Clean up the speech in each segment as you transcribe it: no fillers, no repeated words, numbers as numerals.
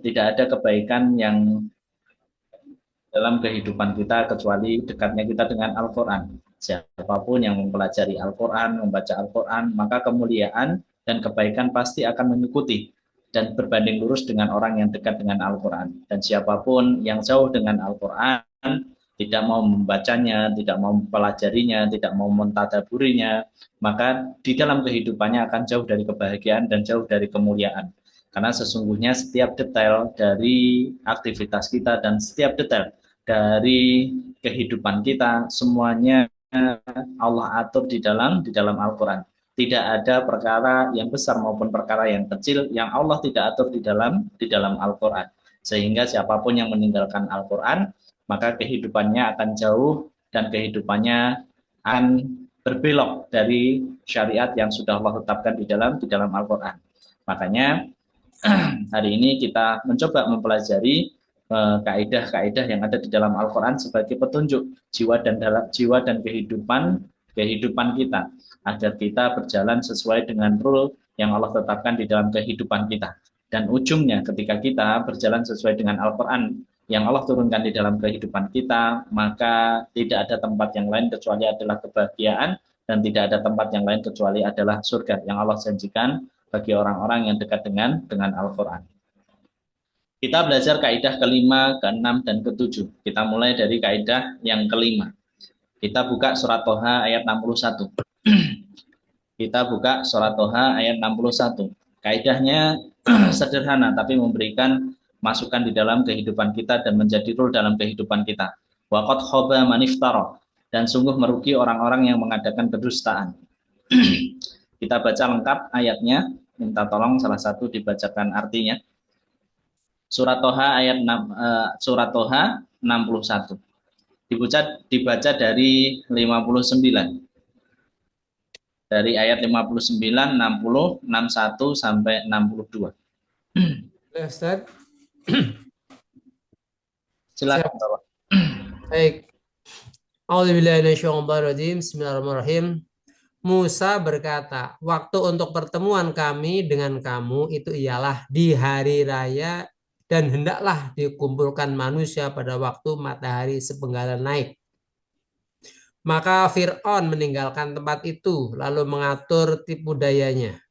tidak ada kebaikan yang dalam kehidupan kita kecuali dekatnya kita dengan Al-Quran. Siapapun yang mempelajari Al-Quran, membaca Al-Quran, maka kemuliaan dan kebaikan pasti akan mengikuti dan berbanding lurus dengan orang yang dekat dengan Al-Quran. Dan siapapun yang jauh dengan Al-Quran, tidak mau membacanya, tidak mau mempelajarinya, tidak mau mentadaburinya, maka di dalam kehidupannya akan jauh dari kebahagiaan dan jauh dari kemuliaan. Karena sesungguhnya setiap detail dari aktivitas kita dan setiap detail dari kehidupan kita semuanya Allah atur di dalam Al-Qur'an. Tidak ada perkara yang besar maupun perkara yang kecil yang Allah tidak atur di dalam Al-Qur'an. Sehingga siapapun yang meninggalkan Al-Qur'an, maka kehidupannya akan jauh dan kehidupannya akan berbelok dari syariat yang sudah Allah tetapkan di dalam Al-Qur'an. Makanya hari ini kita mencoba mempelajari kaidah-kaidah yang ada di dalam Al-Quran sebagai petunjuk jiwa dan kehidupan kita agar kita berjalan sesuai dengan rule yang Allah tetapkan di dalam kehidupan kita. Dan ujungnya ketika kita berjalan sesuai dengan Al-Quran yang Allah turunkan di dalam kehidupan kita, maka tidak ada tempat yang lain kecuali adalah kebahagiaan dan tidak ada tempat yang lain kecuali adalah surga yang Allah janjikan bagi orang-orang yang dekat dengan Al-Quran. Kita belajar kaidah kelima, keenam, dan ketujuh. Kita mulai dari kaidah yang kelima. Kita buka surat Toha ayat 61. Kita buka surat Toha ayat 61. Kaidahnya sederhana, tapi memberikan masukan di dalam kehidupan kita dan menjadi rule dalam kehidupan kita. Waqad khoba maniftara. Dan sungguh merugi orang-orang yang mengadakan kedustaan. Kita baca lengkap ayatnya. Minta tolong salah satu dibacakan artinya. Surat Toha ayat 6, surat Toha 61. Dibaca dari 59. Dari ayat 59, 60, 61 sampai 62. Ya, Ustaz. Silakan, Siap. Bapak. Baik. A'udzubillahi Bismillahirrahmanirrahim. Musa berkata, waktu untuk pertemuan kami dengan kamu itu ialah di hari raya dan hendaklah dikumpulkan manusia pada waktu matahari sepenggalan naik. Maka Fir'aun meninggalkan tempat itu lalu mengatur tipu dayanya.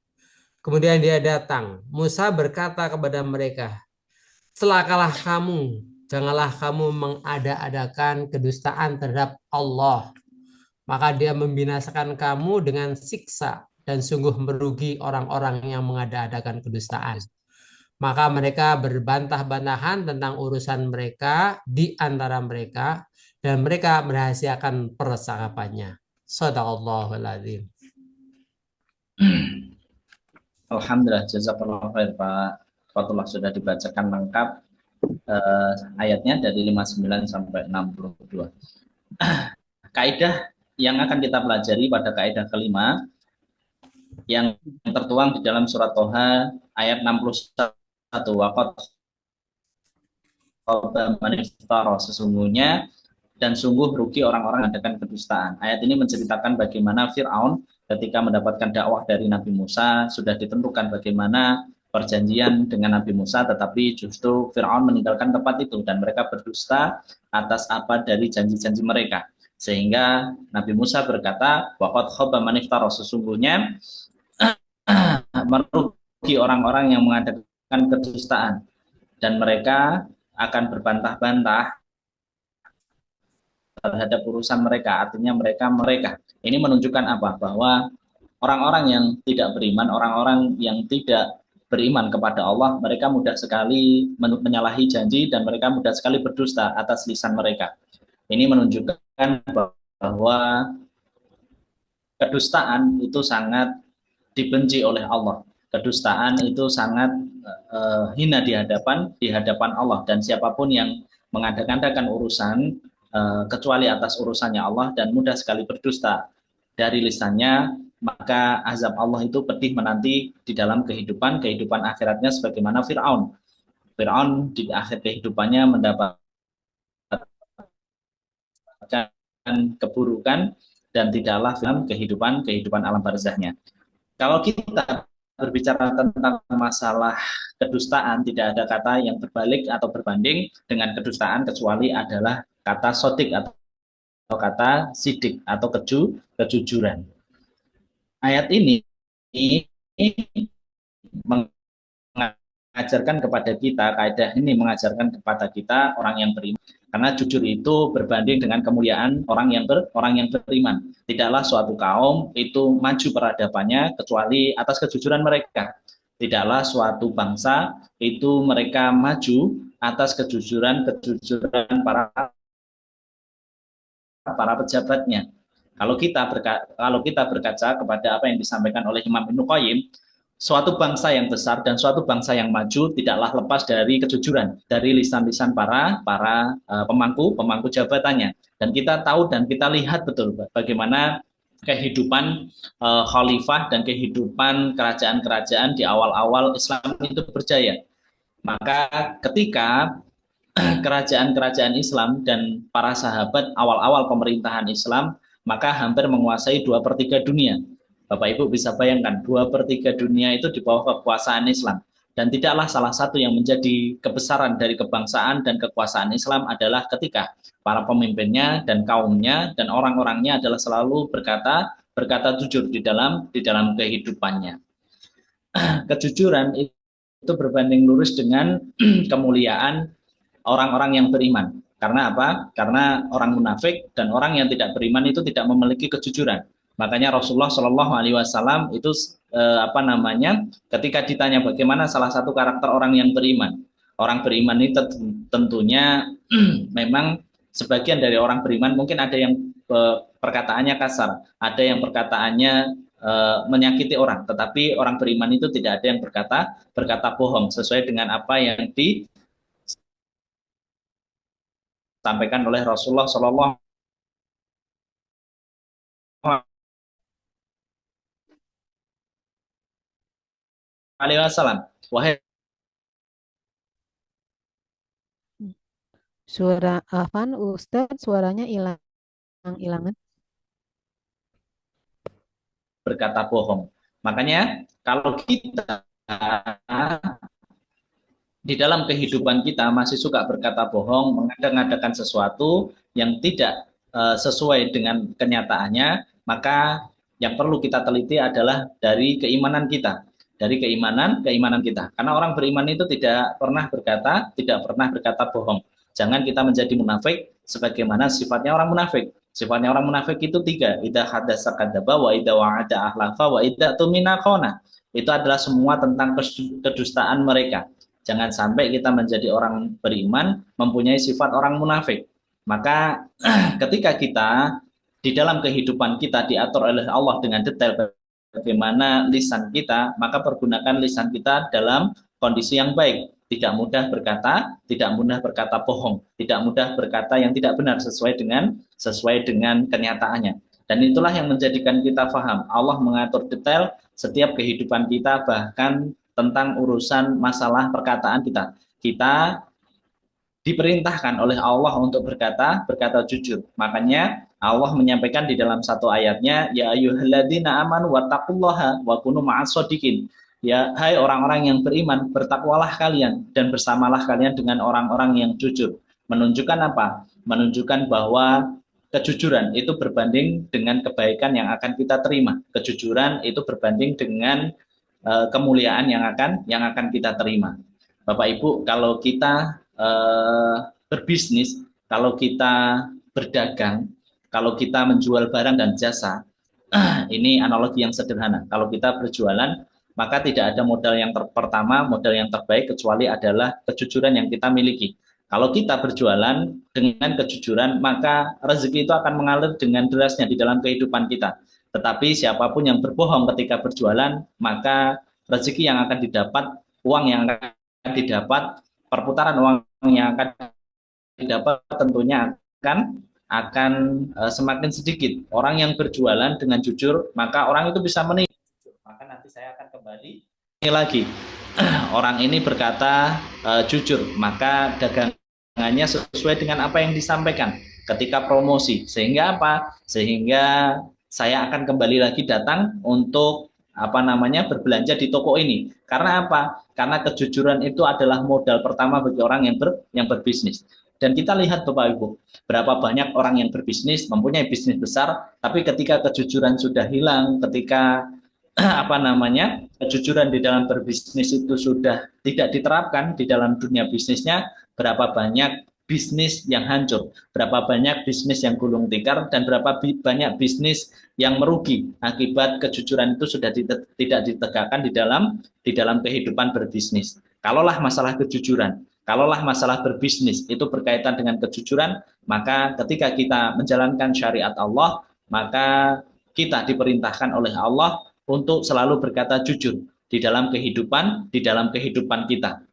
Kemudian dia datang. Musa berkata kepada mereka, celakalah kamu, janganlah kamu mengada-adakan kedustaan terhadap Allah. Maka dia membinasakan kamu dengan siksa dan sungguh merugi orang-orang yang mengada-adakan kedustaan. Maka mereka berbantah-bantahan tentang urusan mereka di antara mereka dan mereka merahasiakan percakapannya. Shadaqallahul adzim. Alhamdulillah, jazakallah khair Pak Fatullah, sudah dibacakan lengkap ayatnya dari 59 sampai 62. Kaidah yang akan kita pelajari pada kaidah kelima yang tertuang di dalam surat Toha ayat 61. Waqad sesungguhnya dan sungguh rugi orang-orang yang mengadakan kedustaan. Ayat ini menceritakan bagaimana Fir'aun ketika mendapatkan dakwah dari Nabi Musa sudah ditentukan bagaimana perjanjian dengan Nabi Musa, tetapi justru Fir'aun meninggalkan tempat itu dan mereka berdusta atas apa dari janji-janji mereka. Sehingga Nabi Musa berkata, waqad khaba man iftara, sesungguhnya merugi orang-orang yang mengadakan kedustaan dan mereka akan berbantah-bantah terhadap urusan mereka, artinya mereka. Ini menunjukkan apa? Bahwa orang-orang yang tidak beriman, orang-orang yang tidak beriman kepada Allah, mereka mudah sekali menyalahi janji dan mereka mudah sekali berdusta atas lisan mereka. Ini menunjukkan bahwa kedustaan itu sangat dibenci oleh Allah. Kedustaan itu sangat hina di hadapan Allah, dan siapapun yang mengadakan urusan kecuali atas urusannya Allah dan mudah sekali berdusta dari lisannya, maka azab Allah itu pedih menanti di dalam kehidupan akhiratnya sebagaimana Fir'aun. Fir'aun di akhir kehidupannya mendapatkan keburukan dan tidaklah dalam kehidupan alam barzahnya. Kalau kita berbicara tentang masalah kedustaan, tidak ada kata yang berbalik atau berbanding dengan kedustaan kecuali adalah kata sodik atau kata sidik atau kejujuran. Ayat ini mengajarkan kepada kita, kaidah ini mengajarkan kepada kita orang yang beriman, karena jujur itu berbanding dengan kemuliaan orang yang beriman. Tidaklah suatu kaum itu maju peradabannya kecuali atas kejujuran mereka. Tidaklah suatu bangsa itu mereka maju atas kejujuran para pejabatnya. Kalau kita berkaca kepada apa yang disampaikan oleh Imam Ibnu Qayyim, suatu bangsa yang besar dan suatu bangsa yang maju tidaklah lepas dari kejujuran dari lisan-lisan para pemangku jabatannya. Dan kita tahu dan kita lihat betul bagaimana kehidupan khalifah dan kehidupan kerajaan-kerajaan di awal-awal Islam itu berjaya. Maka ketika kerajaan-kerajaan Islam dan para sahabat awal-awal pemerintahan Islam, maka hampir menguasai 2/3 dunia. Bapak Ibu bisa bayangkan, 2/3 dunia itu di bawah kekuasaan Islam. Dan tidaklah salah satu yang menjadi kebesaran dari kebangsaan dan kekuasaan Islam adalah ketika para pemimpinnya dan kaumnya dan orang-orangnya adalah selalu berkata jujur di dalam kehidupannya. Kejujuran itu berbanding lurus dengan kemuliaan orang-orang yang beriman. Karena apa? Karena orang munafik dan orang yang tidak beriman itu tidak memiliki kejujuran. Makanya Rasulullah Shallallahu Alaihi Wasallam itu ketika ditanya bagaimana salah satu karakter orang yang beriman, orang beriman itu tentunya memang sebagian dari orang beriman mungkin ada yang perkataannya kasar, ada yang perkataannya menyakiti orang, tetapi orang beriman itu tidak ada yang berkata bohong sesuai dengan apa yang disampaikan oleh Rasulullah Shallallahu Alaihi Wasallam. Wahai Suara Afan, Ustadz, suaranya hilang-hilangan. berkata bohong. Makanya kalau kita di dalam kehidupan kita masih suka berkata bohong, mengada-ngadakan sesuatu yang tidak sesuai dengan kenyataannya, maka yang perlu kita teliti adalah dari keimanan kita, dari keimanan kita. Karena orang beriman itu tidak pernah berkata bohong. Jangan kita menjadi munafik sebagaimana sifatnya orang munafik. Sifatnya orang munafik itu 3, idza haddatsa kadzdzaba wa idza wa'ada akhlafa wa idza tumina khana. Itu adalah semua tentang kedustaan mereka. Jangan sampai kita menjadi orang beriman mempunyai sifat orang munafik. Maka ketika kita di dalam kehidupan kita diatur oleh Allah dengan detail bagaimana lisan kita, maka pergunakan lisan kita dalam kondisi yang baik. Tidak mudah berkata bohong, tidak mudah berkata yang tidak benar sesuai dengan kenyataannya. Dan itulah yang menjadikan kita paham. Allah mengatur detail setiap kehidupan kita, bahkan tentang urusan masalah perkataan kita. Kita diperintahkan oleh Allah untuk berkata jujur. Makanya Allah menyampaikan di dalam satu ayatnya, ya ayyuhalladzina amanu wattaqullaha wa kunu ma'as-shodiqin. Ya, hai orang-orang yang beriman, bertakwalah kalian dan bersamalah kalian dengan orang-orang yang jujur. Menunjukkan apa? Menunjukkan bahwa kejujuran itu berbanding dengan kebaikan yang akan kita terima. Kejujuran itu berbanding dengan kemuliaan yang akan kita terima. Bapak Ibu, kalau kita berbisnis, kalau kita berdagang, kalau kita menjual barang dan jasa, ini analogi yang sederhana. Kalau kita berjualan, maka tidak ada modal yang pertama, modal yang terbaik kecuali adalah kejujuran yang kita miliki. Kalau kita berjualan dengan kejujuran, maka rezeki itu akan mengalir dengan derasnya di dalam kehidupan kita. Tetapi siapapun yang berbohong ketika berjualan, maka rezeki yang akan didapat, uang yang akan didapat, perputaran uang yang akan didapat tentunya akan semakin sedikit. Orang yang berjualan dengan jujur, maka orang itu bisa menilai. Maka nanti saya akan kembali ini lagi. Orang ini berkata jujur, maka dagangannya sesuai dengan apa yang disampaikan ketika promosi. Sehingga apa? Sehingga saya akan kembali lagi datang untuk berbelanja di toko ini. Karena apa? Karena kejujuran itu adalah modal pertama bagi orang yang berbisnis. Dan kita lihat Bapak Ibu, berapa banyak orang yang berbisnis, mempunyai bisnis besar, tapi ketika kejujuran sudah hilang, ketika kejujuran di dalam berbisnis itu sudah tidak diterapkan di dalam dunia bisnisnya, berapa banyak bisnis yang hancur, berapa banyak bisnis yang gulung tikar, dan berapa banyak bisnis yang merugi akibat kejujuran itu sudah tidak ditegakkan di dalam kehidupan berbisnis. Kalaulah masalah kejujuran, kalaulah masalah berbisnis itu berkaitan dengan kejujuran, maka ketika kita menjalankan syariat Allah, maka kita diperintahkan oleh Allah untuk selalu berkata jujur di dalam kehidupan kita.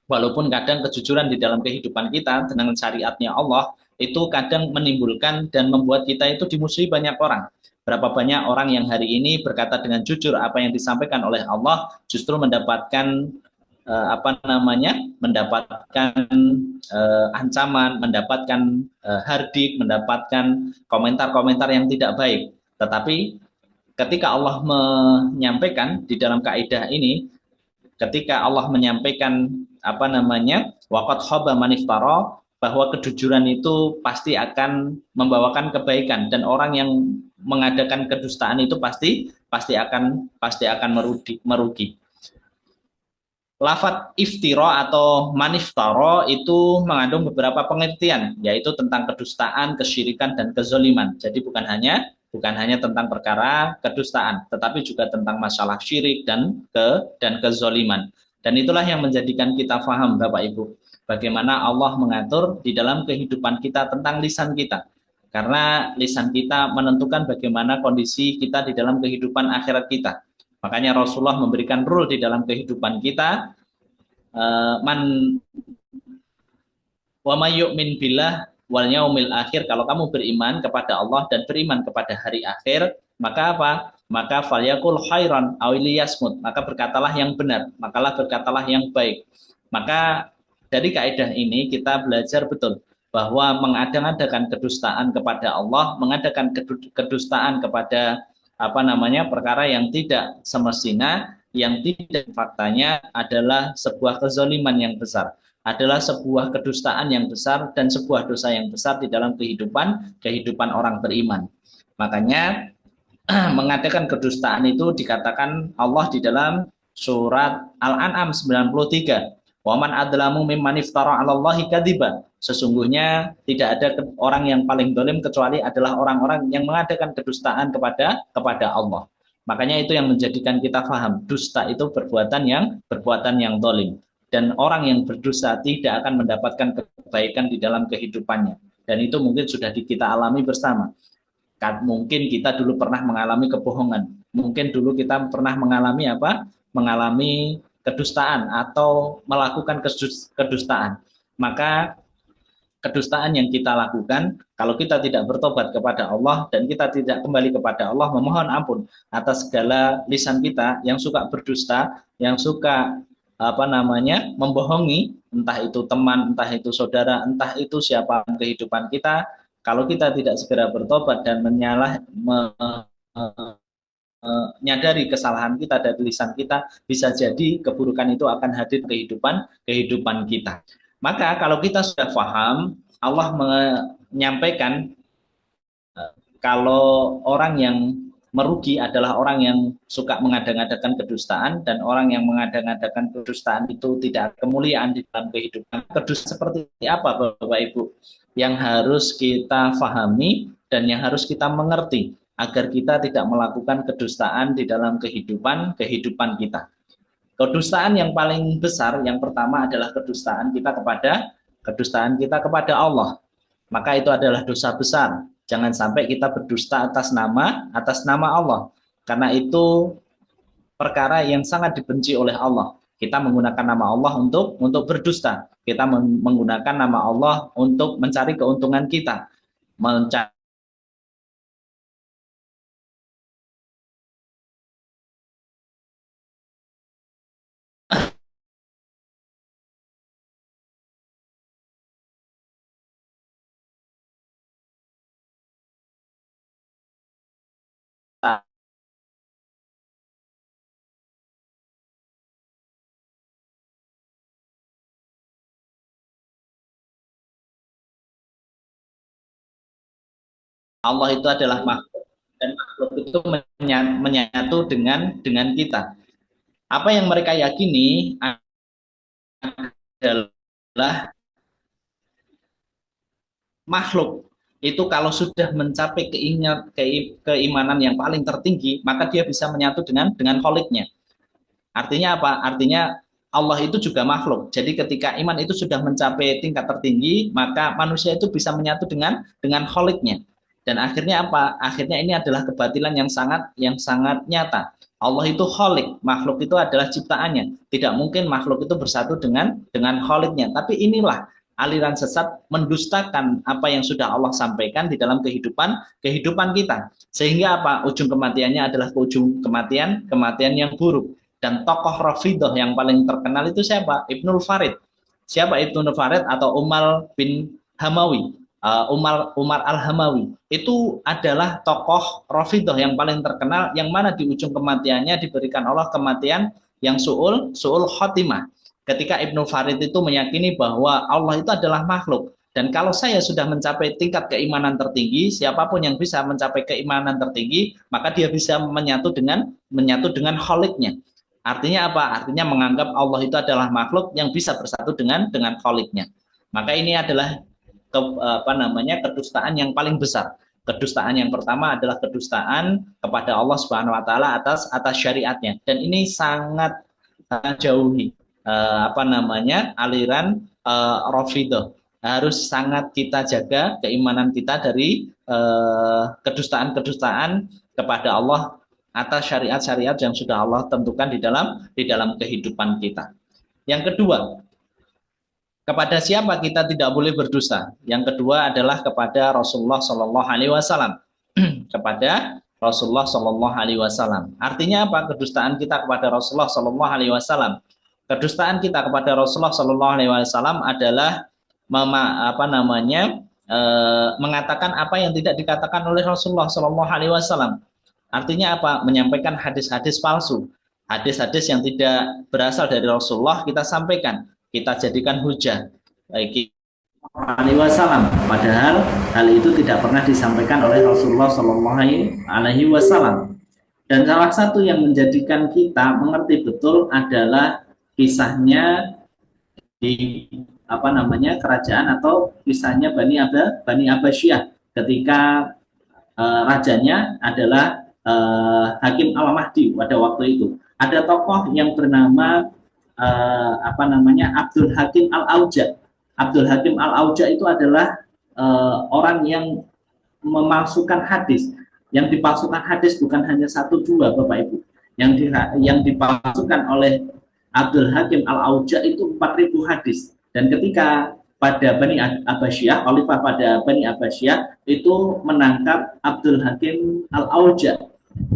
Walaupun kadang kejujuran di dalam kehidupan kita dengan syariatnya Allah itu kadang menimbulkan dan membuat kita itu dimusuhi banyak orang. Berapa banyak orang yang hari ini berkata dengan jujur apa yang disampaikan oleh Allah justru mendapatkan mendapatkan ancaman, mendapatkan hardik, mendapatkan komentar-komentar yang tidak baik. Tetapi ketika Allah menyampaikan di dalam kaidah ini, ketika Allah menyampaikan waqad khaba man iftara, bahwa kejujuran itu pasti akan membawakan kebaikan, dan orang yang mengadakan kedustaan itu pasti akan merugi. Lafadz iftiro atau maniftaro itu mengandung beberapa pengertian, yaitu tentang kedustaan, kesyirikan, dan kezoliman. Jadi bukan hanya tentang perkara kedustaan, tetapi juga tentang masalah syirik dan kezoliman. Dan itulah yang menjadikan kita faham, Bapak Ibu, bagaimana Allah mengatur di dalam kehidupan kita tentang lisan kita. Karena lisan kita menentukan bagaimana kondisi kita di dalam kehidupan akhirat kita. Makanya Rasulullah memberikan rule di dalam kehidupan kita, man wa may yu'min billah wal yaumil akhir, kalau kamu beriman kepada Allah dan beriman kepada hari akhir, maka apa? Maka falyakul khairan aw liyasmut, maka berkatalah yang benar, makalah berkatalah yang baik. Maka dari kaidah ini kita belajar betul bahwa mengadakan kedustaan kepada Allah, mengadakan kedustaan kepada perkara yang tidak semestinya, yang tidak faktanya, adalah sebuah kezaliman yang besar, adalah sebuah kedustaan yang besar, dan sebuah dosa yang besar di dalam kehidupan orang beriman. Makanya mengadakan kedustaan itu dikatakan Allah di dalam surat Al-An'am 93, waman adlamu mimman iftara 'alallahi kadziba, sesungguhnya tidak ada orang yang paling zalim kecuali adalah orang-orang yang mengadakan kedustaan kepada Allah. Makanya itu yang menjadikan kita paham, dusta itu perbuatan yang zalim, dan orang yang berdusta tidak akan mendapatkan kebaikan di dalam kehidupannya. Dan itu mungkin sudah kita alami bersama. Mungkin kita dulu pernah mengalami kebohongan, mungkin dulu kita pernah mengalami kedustaan atau melakukan kedustaan. Maka kedustaan yang kita lakukan, kalau kita tidak bertobat kepada Allah dan kita tidak kembali kepada Allah memohon ampun atas segala lisan kita yang suka berdusta, yang suka membohongi, entah itu teman, entah itu saudara, entah itu siapa kehidupan kita, kalau kita tidak segera bertobat dan menyadari kesalahan kita dari lisan kita, bisa jadi keburukan itu akan hadir kehidupan kita. Maka kalau kita sudah paham, Allah menyampaikan kalau orang yang merugi adalah orang yang suka mengada-ngadakan kedustaan, dan orang yang mengada-ngadakan kedustaan itu tidak kemuliaan di dalam kehidupan. Kedustaan seperti apa, Bapak Ibu, yang harus kita pahami dan yang harus kita mengerti agar kita tidak melakukan kedustaan di dalam kehidupan kita. Kedustaan yang paling besar, yang pertama adalah kedustaan kita kepada Allah. Maka itu adalah dosa besar. Jangan sampai kita berdusta atas nama Allah. Karena itu perkara yang sangat dibenci oleh Allah. Kita menggunakan nama Allah untuk berdusta. Kita menggunakan nama Allah untuk mencari keuntungan kita. Mencari Allah itu adalah makhluk dan makhluk itu menyatu dengan kita. Apa yang mereka yakini adalah makhluk itu kalau sudah mencapai keimanan yang paling tertinggi, maka dia bisa menyatu dengan kholiknya. Artinya apa? Artinya Allah itu juga makhluk. Jadi ketika iman itu sudah mencapai tingkat tertinggi, maka manusia itu bisa menyatu dengan kholiknya. Dan akhirnya apa? Akhirnya ini adalah kebatilan yang sangat nyata. Allah itu kholik, makhluk itu adalah ciptaannya. Tidak mungkin makhluk itu bersatu dengan kholiknya. Tapi inilah aliran sesat mendustakan apa yang sudah Allah sampaikan di dalam kehidupan kita. Sehingga apa? Ujung kematiannya adalah ujung kematian yang buruk. Dan tokoh Rafidah yang paling terkenal itu siapa? Ibnul Farid. Siapa Ibnul Farid atau Umar bin Hamawi? Umar al-Hamawi. Itu adalah tokoh Rafidah yang paling terkenal, yang mana di ujung kematiannya diberikan Allah kematian yang su'ul khotimah. Ketika Ibnul Farid itu meyakini bahwa Allah itu adalah makhluk. Dan kalau saya sudah mencapai tingkat keimanan tertinggi, siapapun yang bisa mencapai keimanan tertinggi, maka dia bisa menyatu dengan kholiknya. Artinya apa? Artinya menganggap Allah itu adalah makhluk yang bisa bersatu dengan kholiknya. Maka ini adalah kedustaan yang paling besar. Kedustaan yang pertama adalah kedustaan kepada Allah Subhanahu wa taala atas syariatnya. Dan ini sangat jauhi aliran Rafidah. Harus sangat kita jaga keimanan kita dari kedustaan-kedustaan kepada Allah atas syariat-syariat yang sudah Allah tentukan di dalam kehidupan kita. Yang kedua, kepada siapa kita tidak boleh berdusta? Yang kedua adalah kepada Rasulullah Shallallahu Alaihi Wasallam. Kepada Rasulullah Shallallahu Alaihi Wasallam. Artinya apa? Kedustaan kita kepada Rasulullah Shallallahu Alaihi Wasallam. Kedustaan kita kepada Rasulullah Shallallahu Alaihi Wasallam adalah mengatakan apa yang tidak dikatakan oleh Rasulullah Shallallahu Alaihi Wasallam. Artinya apa? Menyampaikan hadis-hadis palsu, hadis-hadis yang tidak berasal dari Rasulullah kita sampaikan, kita jadikan hujah Alaihi Wasallam. Padahal hal itu tidak pernah disampaikan oleh Rasulullah Shallallahu Alaihi Wasallam. Dan salah satu yang menjadikan kita mengerti betul adalah kisahnya di kerajaan atau kisahnya Bani Abbasiyah ketika rajanya adalah Hakim Al-Mahdi pada waktu itu. Ada tokoh yang bernama Abdul Hakim Al-Auja. Abdul Hakim Al-Auja itu adalah orang yang memalsukan hadis. Yang dipalsukan hadis bukan hanya 1-2 Bapak Ibu. Yang dipalsukan oleh Abdul Hakim Al-Auja itu 4.000 hadis. Dan ketika pada Bani Abbasiyah, khalifah pada Bani Abbasiyah itu menangkap Abdul Hakim Al-Auja,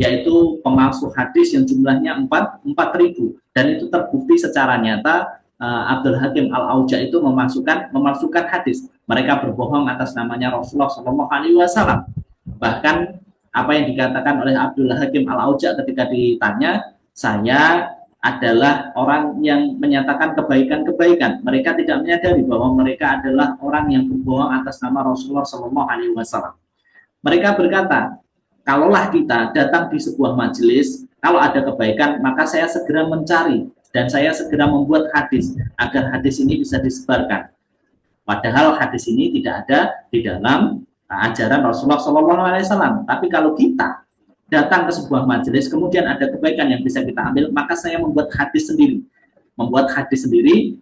yaitu pemalsu hadis yang jumlahnya 4.000, dan itu terbukti secara nyata. Abdul Hakim Al-Auja itu memasukkan hadis. Mereka berbohong atas namanya Rasulullah Shallallahu Alaihi Wasallam. Bahkan apa yang dikatakan oleh Abdul Hakim Al-Auja ketika ditanya, saya adalah orang yang menyatakan kebaikan-kebaikan. Mereka tidak menyadari bahwa mereka adalah orang yang berbohong atas nama Rasulullah Shallallahu Alaihi Wasallam. Mereka berkata, kalaulah kita datang di sebuah majelis, kalau ada kebaikan, maka saya segera mencari dan saya segera membuat hadis agar hadis ini bisa disebarkan. Padahal hadis ini tidak ada di dalam ajaran Rasulullah Shallallahu Alaihi Wasallam. Tapi kalau kita datang ke sebuah majelis, kemudian ada kebaikan yang bisa kita ambil, maka saya membuat hadis sendiri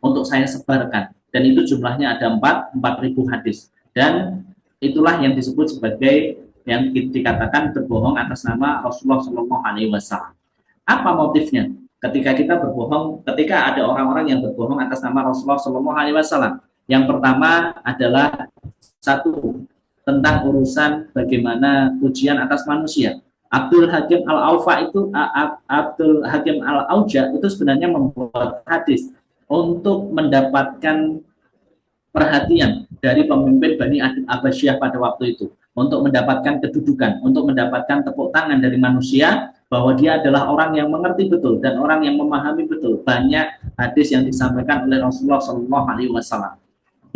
untuk saya sebarkan. Dan itu jumlahnya ada 4.000 hadis. Dan itulah yang disebut sebagai yang dikatakan berbohong atas nama Rasulullah Shallallahu Alaihi Wasallam. Apa motifnya? Ketika kita berbohong, ketika ada orang-orang yang berbohong atas nama Rasulullah Shallallahu Alaihi Wasallam, yang pertama adalah satu, tentang urusan bagaimana pujian atas manusia. Abdul Hakim Al-Auja itu sebenarnya membuat hadis untuk mendapatkan perhatian dari pemimpin Bani Abbasiyah pada waktu itu, untuk mendapatkan kedudukan, untuk mendapatkan tepuk tangan dari manusia bahwa dia adalah orang yang mengerti betul dan orang yang memahami betul banyak hadis yang disampaikan oleh Rasulullah Shallallahu Alaihi Wasallam.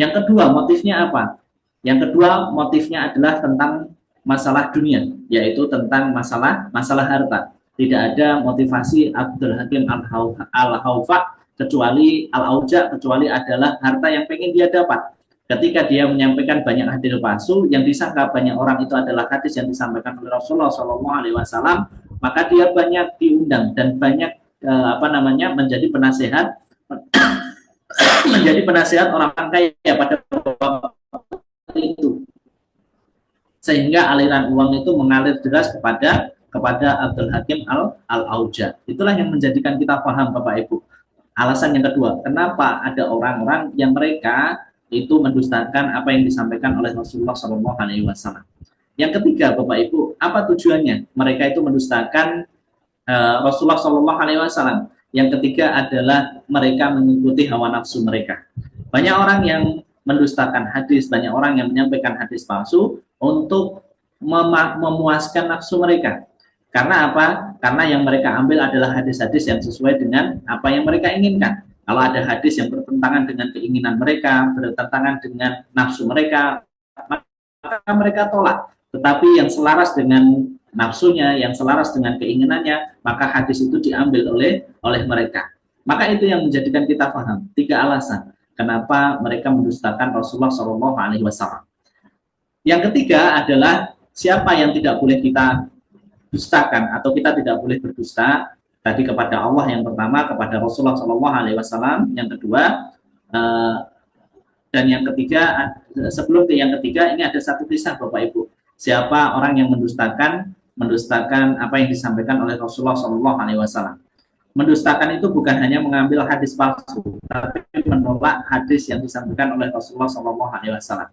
Yang kedua, motifnya apa? Yang kedua, motifnya adalah tentang masalah dunia, yaitu tentang masalah harta. Tidak ada motivasi Abdul Hakim Al-Haufa kecuali Al-Auja, kecuali adalah harta yang pengen dia dapat. Ketika dia menyampaikan banyak hadis palsu yang disangka banyak orang itu adalah hadis yang disampaikan oleh Rasulullah SAW, maka dia banyak diundang dan banyak menjadi penasehat orang kaya pada waktu itu, sehingga aliran uang itu mengalir deras kepada Abdul Hakim Al-Auja. Itulah yang menjadikan kita paham, Bapak Ibu. Alasan yang kedua, kenapa ada orang-orang yang mereka itu mendustakan apa yang disampaikan oleh Rasulullah SAW. Yang ketiga, Bapak Ibu, apa tujuannya? Mereka itu mendustakan Rasulullah SAW. Yang ketiga adalah mereka mengikuti hawa nafsu mereka. Banyak orang yang mendustakan hadis, banyak orang yang menyampaikan hadis palsu untuk memuaskan nafsu mereka. Karena apa? Karena yang mereka ambil adalah hadis-hadis yang sesuai dengan apa yang mereka inginkan. Kalau ada hadis yang bertentangan dengan keinginan mereka, bertentangan dengan nafsu mereka, maka mereka tolak. Tetapi yang selaras dengan nafsunya, yang selaras dengan keinginannya, maka hadis itu diambil oleh mereka. Maka itu yang menjadikan kita paham 3 alasan kenapa mereka mendustakan Rasulullah SAW. Yang ketiga adalah siapa yang tidak boleh kita dustakan atau kita tidak boleh berdusta. Tadi kepada Allah yang pertama, kepada Rasulullah SAW yang kedua, dan yang ketiga, sebelum ke yang ketiga, ini ada satu kisah, Bapak Ibu. Siapa orang yang mendustakan apa yang disampaikan oleh Rasulullah SAW. Mendustakan itu bukan hanya mengambil hadis palsu, tapi menolak hadis yang disampaikan oleh Rasulullah SAW.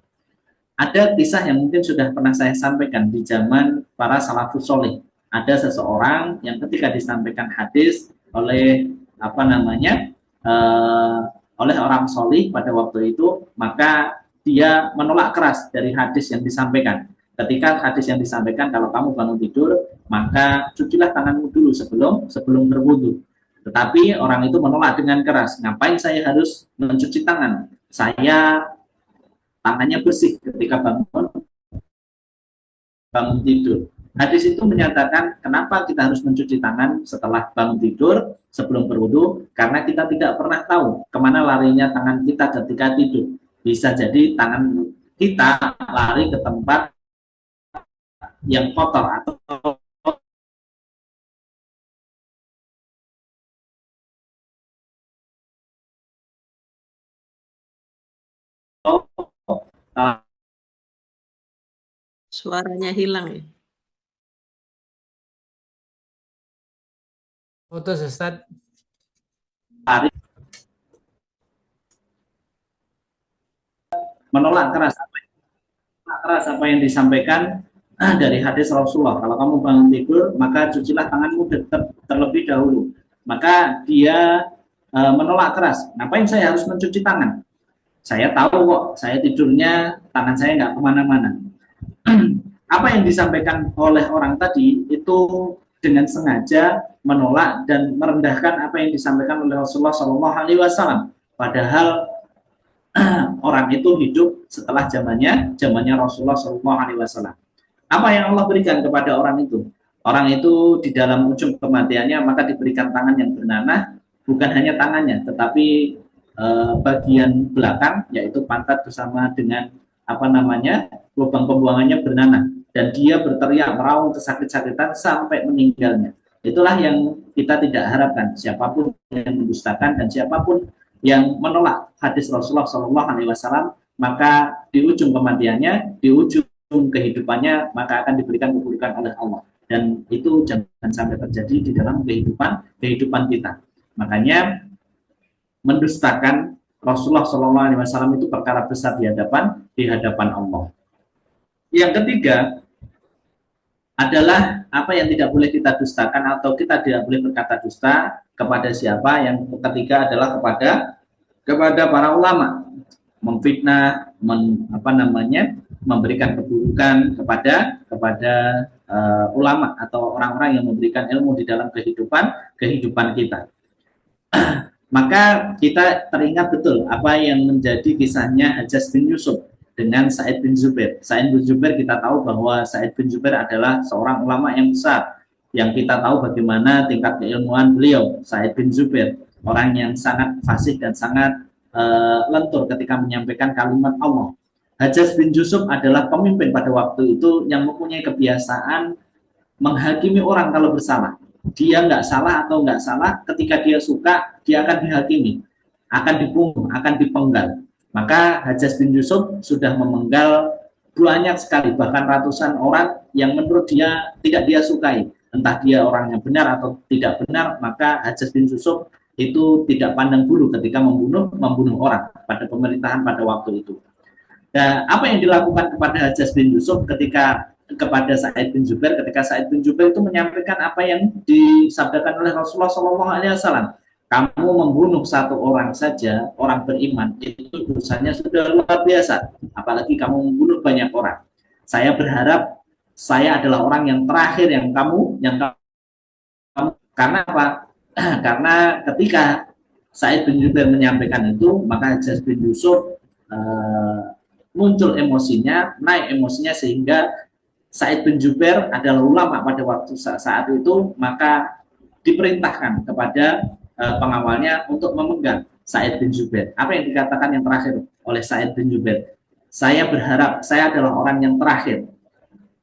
Ada kisah yang mungkin sudah pernah saya sampaikan di zaman para salafus soleh. Ada seseorang yang ketika disampaikan hadis oleh oleh orang soleh pada waktu itu, maka dia menolak keras dari hadis yang disampaikan. Ketika hadis yang disampaikan, kalau kamu bangun tidur, maka cucilah tanganmu dulu sebelum berwudu. Tetapi orang itu menolak dengan keras. Ngapain saya harus mencuci tangan? Saya tangannya bersih ketika bangun tidur. Hadis itu menyatakan kenapa kita harus mencuci tangan setelah bangun tidur sebelum berwudu, karena kita tidak pernah tahu kemana larinya tangan kita ketika tidur. Bisa jadi tangan kita lari ke tempat yang kotor atau Suaranya hilang ya. Putus, Ustaz. lari menolak keras apa yang disampaikan dari hadis Rasulullah. Kalau kamu bangun tidur, maka cucilah tanganmu terlebih dahulu. Maka dia menolak keras. Ngapain saya harus mencuci tangan? Saya tahu kok, saya tidurnya tangan saya nggak kemana-mana. Apa yang disampaikan oleh orang tadi itu dengan sengaja menolak dan merendahkan apa yang disampaikan oleh Rasulullah SAW. Padahal orang itu hidup setelah zamannya Rasulullah SAW. Apa yang Allah berikan kepada orang itu? Orang itu di dalam ujung kematiannya maka diberikan tangan yang bernanah, bukan hanya tangannya, tetapi bagian belakang, yaitu pantat bersama dengan lubang pembuangannya bernanah, dan dia berteriak meraung kesakit-sakitan sampai meninggalnya. Itulah yang kita tidak harapkan. Siapapun yang mendustakan dan siapapun yang menolak hadis Rasulullah SAW, maka di ujung kematiannya, di ujung kehidupannya, maka akan diberikan keburukan oleh Allah. Dan itu jangan sampai terjadi di dalam kehidupan kita. Makanya mendustakan Rasulullah SAW itu perkara besar di hadapan Allah. Yang ketiga adalah apa yang tidak boleh kita dustakan atau kita tidak boleh berkata dusta kepada siapa. Yang ketiga adalah kepada para ulama, memfitnah, memberikan keburukan kepada ulama atau orang-orang yang memberikan ilmu di dalam kehidupan kita. Maka kita teringat betul apa yang menjadi kisahnya Hajjaj bin Yusuf dengan Sa'id bin Jubair. Sa'id bin Jubair kita tahu bahwa Sa'id bin Jubair adalah seorang ulama yang besar, yang kita tahu bagaimana tingkat keilmuan beliau. Sa'id bin Jubair, orang yang sangat fasih dan sangat lentur ketika menyampaikan kalimat Allah. Hajjaj bin Yusuf adalah pemimpin pada waktu itu yang mempunyai kebiasaan menghakimi orang kalau bersalah. Dia nggak salah atau nggak salah, ketika dia suka, dia akan dihakimi, akan dibunuh, akan dipenggal. Maka Hajjaj bin Yusuf sudah memenggal banyak sekali, bahkan ratusan orang yang menurut dia tidak dia sukai. Entah dia orangnya benar atau tidak benar, maka Hajjaj bin Yusuf itu tidak pandang bulu ketika membunuh orang pada pemerintahan pada waktu itu. Dan apa yang dilakukan kepada Hajjaj bin Yusuf kepada Sa'id bin Jubair, ketika Sa'id bin Jubair itu menyampaikan apa yang disabdakan oleh Rasulullah SAW. Kamu membunuh satu orang saja, orang beriman, itu dosanya sudah luar biasa. Apalagi kamu membunuh banyak orang. Saya berharap saya adalah orang yang terakhir yang kamu karena apa? Karena ketika Sa'id bin Jubair menyampaikan itu, maka Hajjaj bin Yusuf muncul emosinya, naik emosinya, sehingga Sa'id bin Jubair adalah ulama pada waktu saat itu, maka diperintahkan kepada pengawalnya untuk memegang Sa'id bin Jubair. Apa yang dikatakan yang terakhir oleh Sa'id bin Jubair? Saya berharap saya adalah orang yang terakhir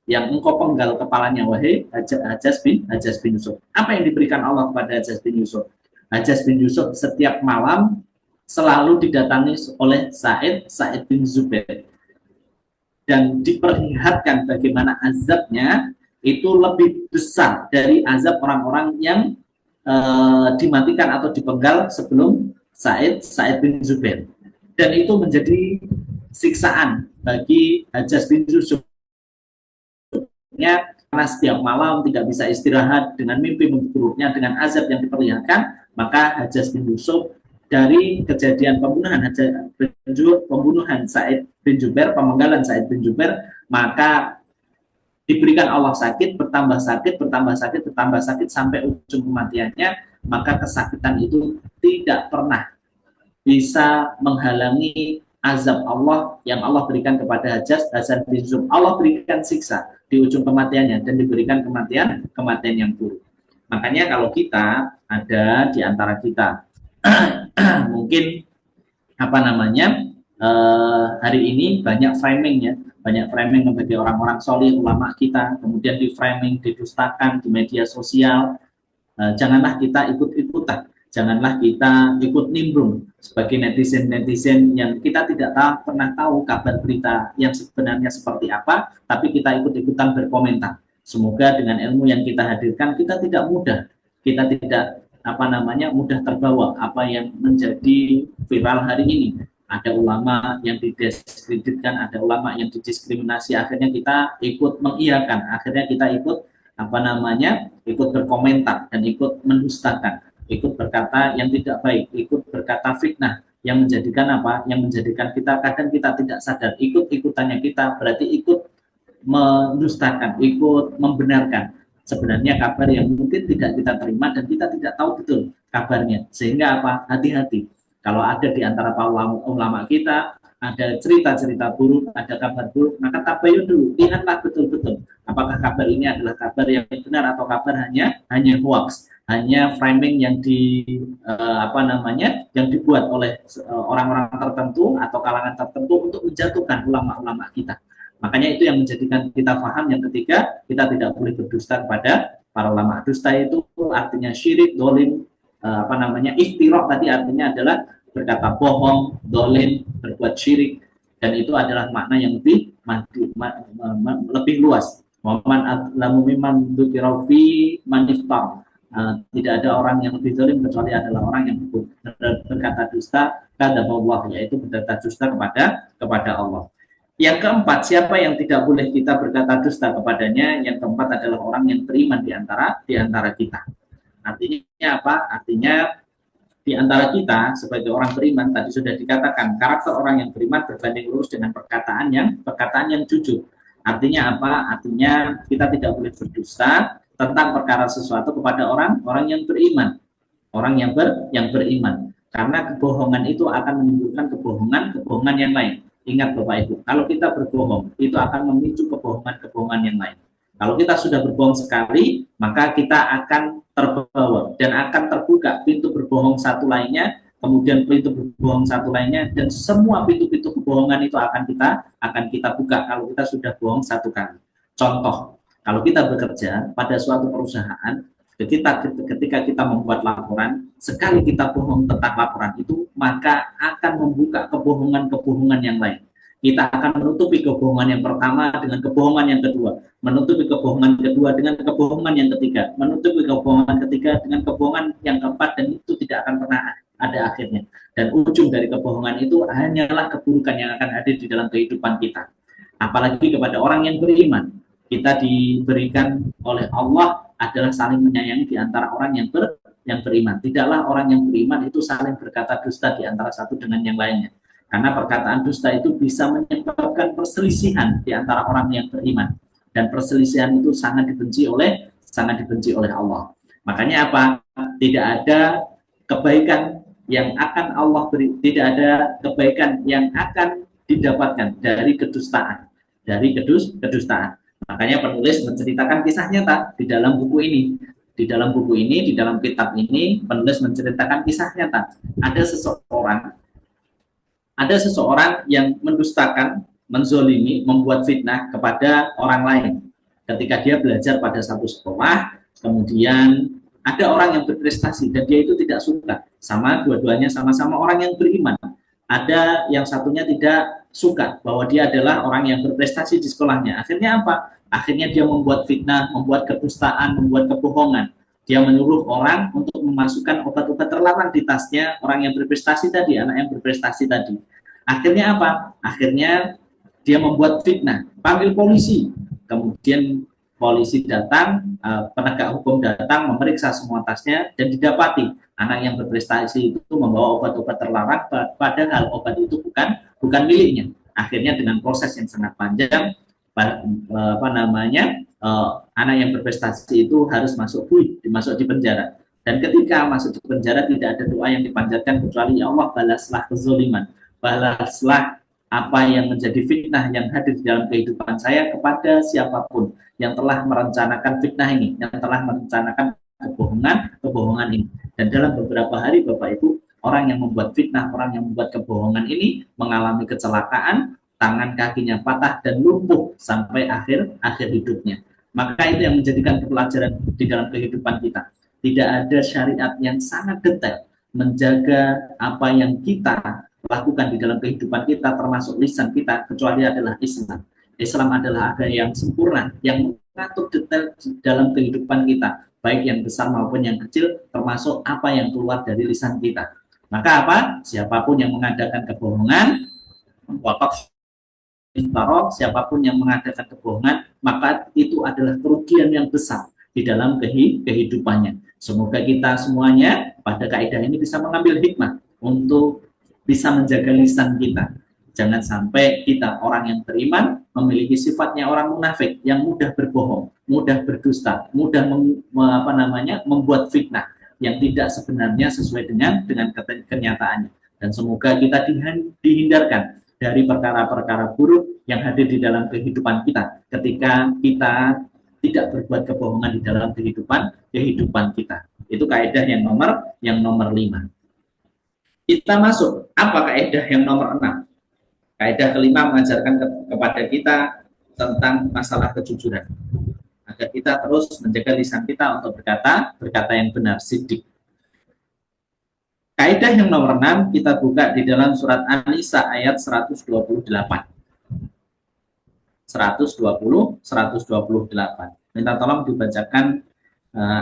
yang engkau penggal kepalanya, wahai Hajjaj bin Yusuf. Apa yang diberikan Allah kepada Hajjaj bin Yusuf? Hajjaj bin Yusuf setiap malam selalu didatangi oleh Sa'id bin Jubair, dan diperlihatkan bagaimana azabnya itu lebih besar dari azab orang-orang yang dimatikan atau dipenggal sebelum Sa'id bin Jubair. Dan itu menjadi siksaan bagi Hajjaj bin Yusuf, karena setiap malam tidak bisa istirahat dengan mimpi buruknya, dengan azab yang diperlihatkan. Maka Hajjaj bin Yusuf dari kejadian pembunuhan Sa'id bin Jubair, pemenggalan Sa'id bin Jubair, maka diberikan Allah sakit, bertambah sakit sampai ujung kematiannya. Maka kesakitan itu tidak pernah bisa menghalangi azab Allah yang Allah berikan kepada Hajjaj bin Yusuf. Allah berikan siksa di ujung kematiannya dan diberikan kematian yang buruk. Makanya kalau kita ada di antara kita mungkin hari ini banyak framing bagi orang-orang solih, ulama kita, kemudian di framing, didustakan di media sosial. Janganlah kita ikut-ikutan, janganlah kita ikut nimbrung sebagai netizen yang kita tidak pernah tahu kabar berita yang sebenarnya seperti apa, tapi kita ikut-ikutan berkomentar. Semoga dengan ilmu yang kita hadirkan, kita tidak mudah terbawa apa yang menjadi viral hari ini. Ada ulama yang didiskreditkan, ada ulama yang didiskriminasi, akhirnya kita ikut mengiyakan, akhirnya kita ikut berkomentar dan ikut mendustakan, ikut berkata yang tidak baik, ikut berkata fitnah, yang menjadikan kita kadang kita tidak sadar, ikut-ikutannya kita berarti ikut mendustakan, ikut membenarkan sebenarnya kabar yang mungkin tidak kita terima dan kita tidak tahu betul kabarnya. Sehingga hati-hati kalau ada di antara para ulama kita ada cerita-cerita buruk, ada kabar buruk, maka tabayun dulu, lihatlah betul-betul apakah kabar ini adalah kabar yang benar atau kabar hanya hoax, hanya framing yang yang dibuat oleh orang-orang tertentu atau kalangan tertentu untuk menjatuhkan ulama-ulama kita. Makanya itu yang menjadikan kita paham yang ketiga, kita tidak boleh berdusta kepada para ulama. Dusta itu artinya syirik, dolim, iftirah tadi artinya adalah berkata bohong, dolim, berbuat syirik, dan itu adalah makna yang lebih luas. Tidak ada orang yang lebih dolim kecuali adalah orang yang berkata dusta, kadzdzaba, yaitu berkata dusta kepada Allah. Yang keempat, siapa yang tidak boleh kita berkata dusta kepadanya? Yang keempat adalah orang yang beriman di antara kita. Artinya apa? Artinya di antara kita sebagai orang beriman, tadi sudah dikatakan karakter orang yang beriman berbanding lurus dengan perkataan yang jujur. Artinya apa? Artinya kita tidak boleh berdusta tentang perkara sesuatu kepada orang yang beriman, orang yang beriman. Karena kebohongan itu akan menimbulkan kebohongan yang lain. Ingat Bapak Ibu, kalau kita berbohong, itu akan memicu kebohongan-kebohongan yang lain. Kalau kita sudah berbohong sekali, maka kita akan terbawa dan akan terbuka pintu berbohong satu lainnya, kemudian pintu berbohong satu lainnya, dan semua pintu-pintu kebohongan itu akan kita buka kalau kita sudah bohong satu kali. Contoh, kalau kita bekerja pada suatu perusahaan, ketika kita membuat laporan, sekali kita bohong tentang laporan itu, maka akan membuka kebohongan-kebohongan yang lain. Kita akan menutupi kebohongan yang pertama dengan kebohongan yang kedua, menutupi kebohongan kedua dengan kebohongan yang ketiga, menutupi kebohongan ketiga dengan kebohongan yang keempat, dan itu tidak akan pernah ada akhirnya. Dan ujung dari kebohongan itu hanyalah keburukan yang akan hadir di dalam kehidupan kita. Apalagi kepada orang yang beriman, kita diberikan oleh Allah adalah saling menyayangi di antara orang yang beriman. Tidaklah orang yang beriman itu saling berkata dusta di antara satu dengan yang lainnya. Karena perkataan dusta itu bisa menyebabkan perselisihan di antara orang yang beriman, dan perselisihan itu sangat dibenci oleh Allah. Makanya apa? Tidak ada kebaikan yang akan Allah beri, tidak ada kebaikan yang akan didapatkan dari kedustaan, kedustaan. Makanya penulis menceritakan kisah nyata di dalam buku ini. Di dalam kitab ini, penulis menceritakan kisah nyata. Ada seseorang yang mendustakan, menzolimi, membuat fitnah kepada orang lain. Ketika dia belajar pada satu sekolah, kemudian ada orang yang berprestasi dan dia itu tidak suka. Dua-duanya sama-sama orang yang beriman. Ada yang satunya tidak suka bahwa dia adalah orang yang berprestasi di sekolahnya. Akhirnya apa? Akhirnya dia membuat fitnah, membuat kedustaan, membuat kebohongan. Dia menyuruh orang untuk memasukkan obat-obat terlarang di tasnya orang yang berprestasi tadi, anak yang berprestasi tadi. Akhirnya apa? Akhirnya dia membuat fitnah, panggil polisi. Kemudian polisi datang, penegak hukum datang, memeriksa semua tasnya, dan didapati anak yang berprestasi itu membawa obat-obat terlarang, padahal obat itu bukan miliknya. Akhirnya dengan proses yang sangat panjang, anak yang berprestasi itu harus masuk di penjara. Dan ketika masuk di penjara tidak ada doa yang dipanjatkan kecuali ya Allah balaslah kezaliman, balaslah apa yang menjadi fitnah yang hadir di dalam kehidupan saya kepada siapapun yang telah merencanakan fitnah ini, yang telah merencanakan kebohongan ini. Dan dalam beberapa hari Bapak Ibu, orang yang membuat fitnah, orang yang membuat kebohongan ini mengalami kecelakaan, tangan kakinya patah dan lumpuh sampai akhir hidupnya. Maka itu yang menjadikan pelajaran di dalam kehidupan kita. Tidak ada syariat yang sangat detail menjaga apa yang kita lakukan di dalam kehidupan kita, termasuk lisan kita, kecuali adalah Islam. Islam adalah agama yang sempurna, yang mengatur detail dalam kehidupan kita, baik yang besar maupun yang kecil, termasuk apa yang keluar dari lisan kita. Maka apa? Siapapun yang mengadakan kebohongan, siapapun yang mengadakan kebohongan, maka itu adalah kerugian yang besar di dalam kehidupannya. Semoga kita semuanya pada kaidah ini bisa mengambil hikmah untuk bisa menjaga lisan kita. Jangan sampai kita orang yang beriman memiliki sifatnya orang munafik yang mudah berbohong, mudah berdusta, mudah membuat fitnah yang tidak sebenarnya sesuai dengan kenyataannya. Dan semoga kita dihindarkan dari perkara-perkara buruk yang hadir di dalam kehidupan kita ketika kita tidak berbuat kebohongan di dalam kehidupan kita. Itu kaidah yang nomor 5. Kita masuk apa kaidah yang nomor 6? Kaidah kelima mengajarkan kepada kita tentang masalah kejujuran. Agar kita terus menjaga lisan kita untuk berkata yang benar, siddiq. Kaidah yang nomor 6 kita buka di dalam surat An-Nisa ayat 128. 128. Minta tolong dibacakan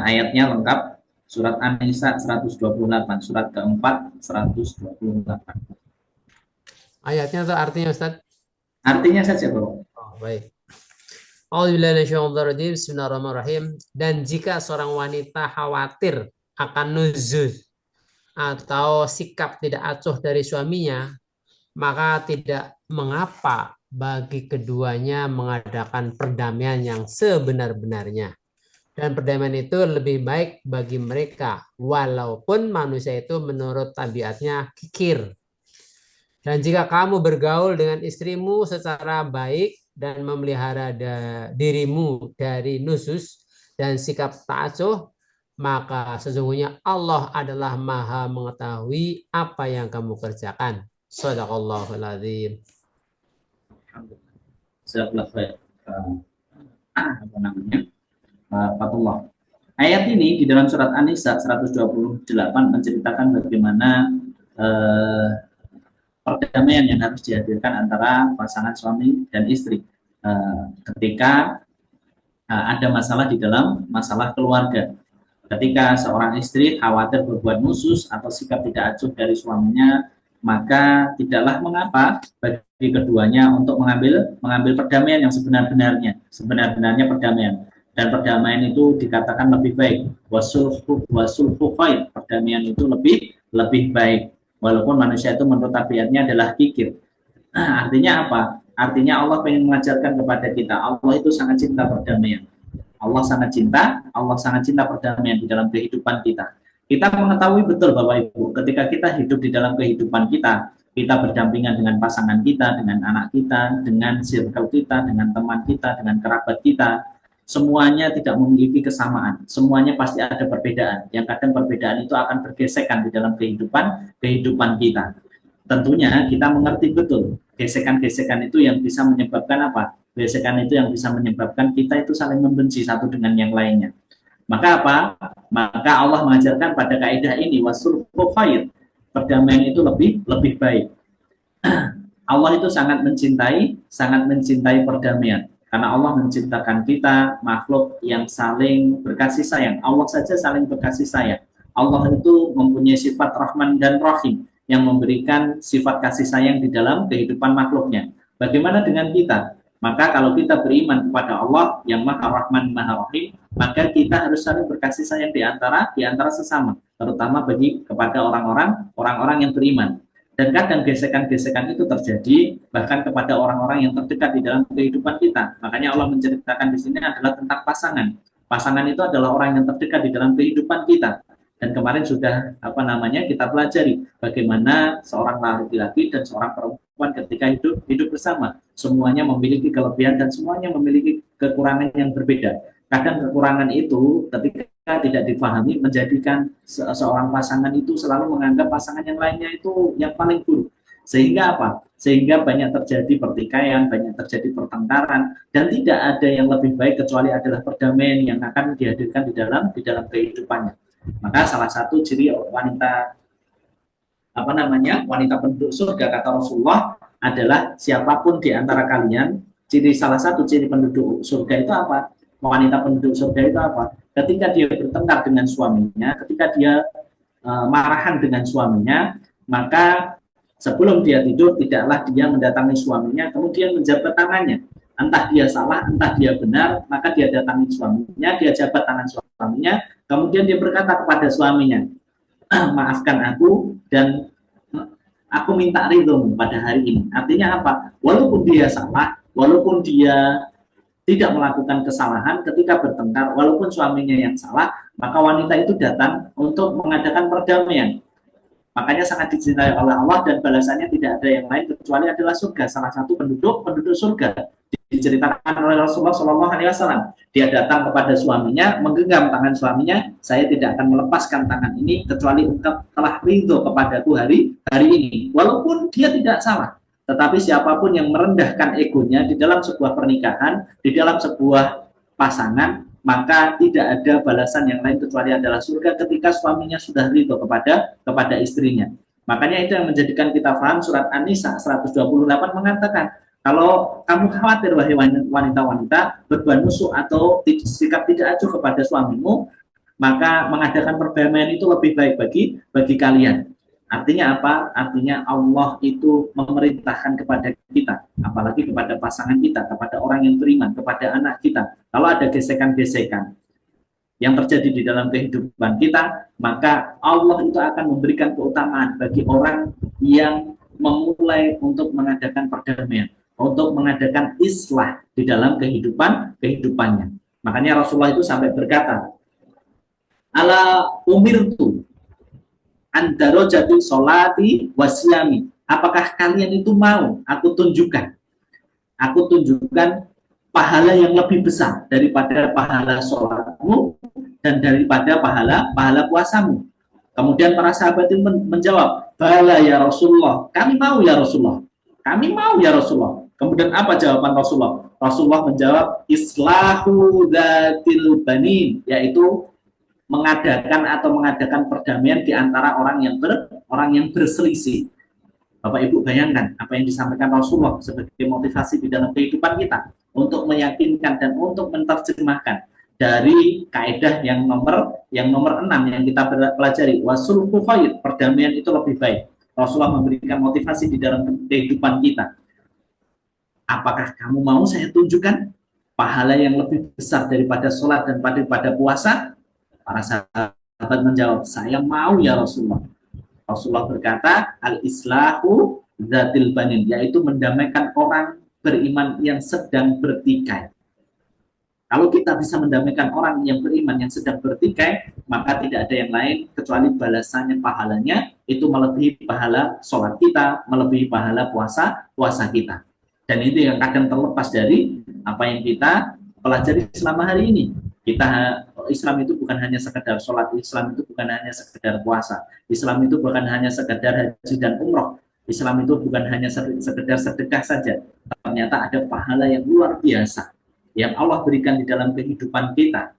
ayatnya lengkap. Surat An-Nisa 128, surat keempat 128. Ayatnya atau artinya Ustaz? Artinya saja, Bro. Oh, baik. Bismillahirrahmanirrahim. Dan jika seorang wanita khawatir akan nuzul atau sikap tidak acuh dari suaminya, maka tidak mengapa bagi keduanya mengadakan perdamaian yang sebenar-benarnya. Dan perdamaian itu lebih baik bagi mereka, walaupun manusia itu menurut tabiatnya kikir. Dan jika kamu bergaul dengan istrimu secara baik dan memelihara dirimu dari nusus dan sikap ta'asuh, maka sesungguhnya Allah adalah Maha mengetahui apa yang kamu kerjakan. Shadaqallahul Adzim. Jazakallahu khair. Apa namanya? Fatullah. Ayat ini di dalam surat An-Nisa 128 menceritakan bagaimana perdamaian yang harus dihadirkan antara pasangan suami dan istri ketika ada masalah di dalam masalah keluarga. Ketika seorang istri khawatir berbuat nusus atau sikap tidak acuh dari suaminya, maka tidaklah mengapa bagi keduanya untuk mengambil perdamaian yang sebenar-benarnya perdamaian. Dan perdamaian itu dikatakan lebih baik. Wasulhu khair, perdamaian itu lebih baik. Walaupun manusia itu menurut tabiatnya adalah kikir. Artinya apa? Artinya Allah ingin mengajarkan kepada kita, Allah itu sangat cinta perdamaian. Allah sangat cinta perdamaian di dalam kehidupan kita. Kita mengetahui betul Bapak Ibu, ketika kita hidup di dalam kehidupan kita berdampingan dengan pasangan kita, dengan anak kita, dengan circle kita, dengan teman kita, dengan kerabat kita, semuanya tidak memiliki kesamaan, semuanya pasti ada perbedaan. Yang kadang perbedaan itu akan bergesekan di dalam kehidupan kita. Tentunya kita mengerti betul gesekan-gesekan itu yang bisa menyebabkan apa? Gesekan itu yang bisa menyebabkan kita itu saling membenci satu dengan yang lainnya. Maka apa? Maka Allah mengajarkan pada kaidah ini wasulhu khair, perdamaian itu lebih baik. Allah itu sangat mencintai perdamaian. Karena Allah menciptakan kita makhluk yang saling berkasih sayang. Allah saja saling berkasih sayang. Allah itu mempunyai sifat Rahman dan Rahim yang memberikan sifat kasih sayang di dalam kehidupan makhluknya. Bagaimana dengan kita? Maka kalau kita beriman kepada Allah yang Maha Rahman Maha Rahim, maka kita harus saling berkasih sayang di antara sesama, terutama kepada orang-orang yang beriman. Dan kadang gesekan-gesekan itu terjadi bahkan kepada orang-orang yang terdekat di dalam kehidupan kita. Makanya Allah menceritakan di sini adalah tentang pasangan. Pasangan itu adalah orang yang terdekat di dalam kehidupan kita. Dan kemarin sudah kita pelajari bagaimana seorang laki-laki dan seorang perempuan ketika hidup bersama, semuanya memiliki kelebihan dan semuanya memiliki kekurangan yang berbeda. Kadang kekurangan itu ketika tidak dipahami menjadikan seorang pasangan itu selalu menganggap pasangan yang lainnya itu yang paling buruk. Sehingga apa? Sehingga banyak terjadi pertikaian, banyak terjadi pertengkaran, dan tidak ada yang lebih baik kecuali adalah perdamaian yang akan dihadirkan di dalam kehidupannya. Maka salah satu ciri wanita penduduk surga kata Rasulullah adalah siapapun di antara kalian, salah satu ciri penduduk surga itu apa? Wanita penduduk surga itu apa? Ketika dia bertengkar dengan suaminya, ketika dia marahan dengan suaminya, maka sebelum dia tidur tidaklah dia mendatangi suaminya kemudian menjabat tangannya. Entah dia salah, entah dia benar, maka dia datangi suaminya, dia jabat tangan suaminya, kemudian dia berkata kepada suaminya, maafkan aku dan aku minta ridhomu pada hari ini. Artinya apa? Walaupun dia salah, walaupun dia tidak melakukan kesalahan ketika bertengkar, walaupun suaminya yang salah, maka wanita itu datang untuk mengadakan perdamaian. Makanya sangat dicintai oleh Allah dan balasannya tidak ada yang lain kecuali adalah surga. Salah satu penduduk surga diceritakan oleh Rasulullah SAW. Dia datang kepada suaminya, menggenggam tangan suaminya, saya tidak akan melepaskan tangan ini kecuali engkau telah ridho kepadaku hari ini. Walaupun dia tidak salah, tetapi siapapun yang merendahkan egonya di dalam sebuah pernikahan, di dalam sebuah pasangan, maka tidak ada balasan yang lain kecuali adalah surga ketika suaminya sudah ridho kepada istrinya. Makanya itu yang menjadikan kita paham surat An-Nisa 128 mengatakan, kalau kamu khawatir wahai wanita-wanita berbuat musuh atau sikap tidak acuh kepada suamimu, maka mengadakan perdamaian itu lebih baik bagi kalian. Artinya apa? Artinya Allah itu memerintahkan kepada kita, apalagi kepada pasangan kita, kepada orang yang beriman, kepada anak kita. Kalau ada gesekan-gesekan yang terjadi di dalam kehidupan kita, maka Allah itu akan memberikan keutamaan bagi orang yang memulai untuk mengadakan perdamaian, untuk mengadakan islah di dalam kehidupannya. Makanya Rasulullah itu sampai berkata, ala umirtu andarojati sholati wasyami apakah kalian itu mau aku tunjukkan pahala yang lebih besar daripada pahala sholatmu dan daripada pahala puasamu. Kemudian para sahabat itu menjawab, bala ya Rasulullah, kami mau ya Rasulullah, kami mau ya Rasulullah. Kemudian apa jawaban Rasulullah? Rasulullah menjawab, islahu dzatil banin, yaitu mengadakan perdamaian di antara orang yang berselisih. Bapak Ibu bayangkan apa yang disampaikan Rasulullah sebagai motivasi di dalam kehidupan kita untuk meyakinkan dan untuk menerjemahkan dari kaidah yang nomor 6 yang kita pelajari, wasulhu khair, perdamaian itu lebih baik. Rasulullah memberikan motivasi di dalam kehidupan kita. Apakah kamu mau saya tunjukkan pahala yang lebih besar daripada sholat dan daripada puasa? Para sahabat menjawab, saya mau ya Rasulullah. Rasulullah berkata, al-islahu dzatil banin, yaitu mendamaikan orang beriman yang sedang bertikai. Kalau kita bisa mendamaikan orang yang beriman yang sedang bertikai, maka tidak ada yang lain kecuali balasannya, pahalanya itu melebihi pahala sholat kita, melebihi pahala puasa kita. Dan itu yang kadang terlepas dari apa yang kita pelajari selama hari ini. Islam itu bukan hanya sekedar sholat, Islam itu bukan hanya sekedar puasa, Islam itu bukan hanya sekedar haji dan umroh, Islam itu bukan hanya sekedar sedekah saja. Ternyata ada pahala yang luar biasa yang Allah berikan di dalam kehidupan kita,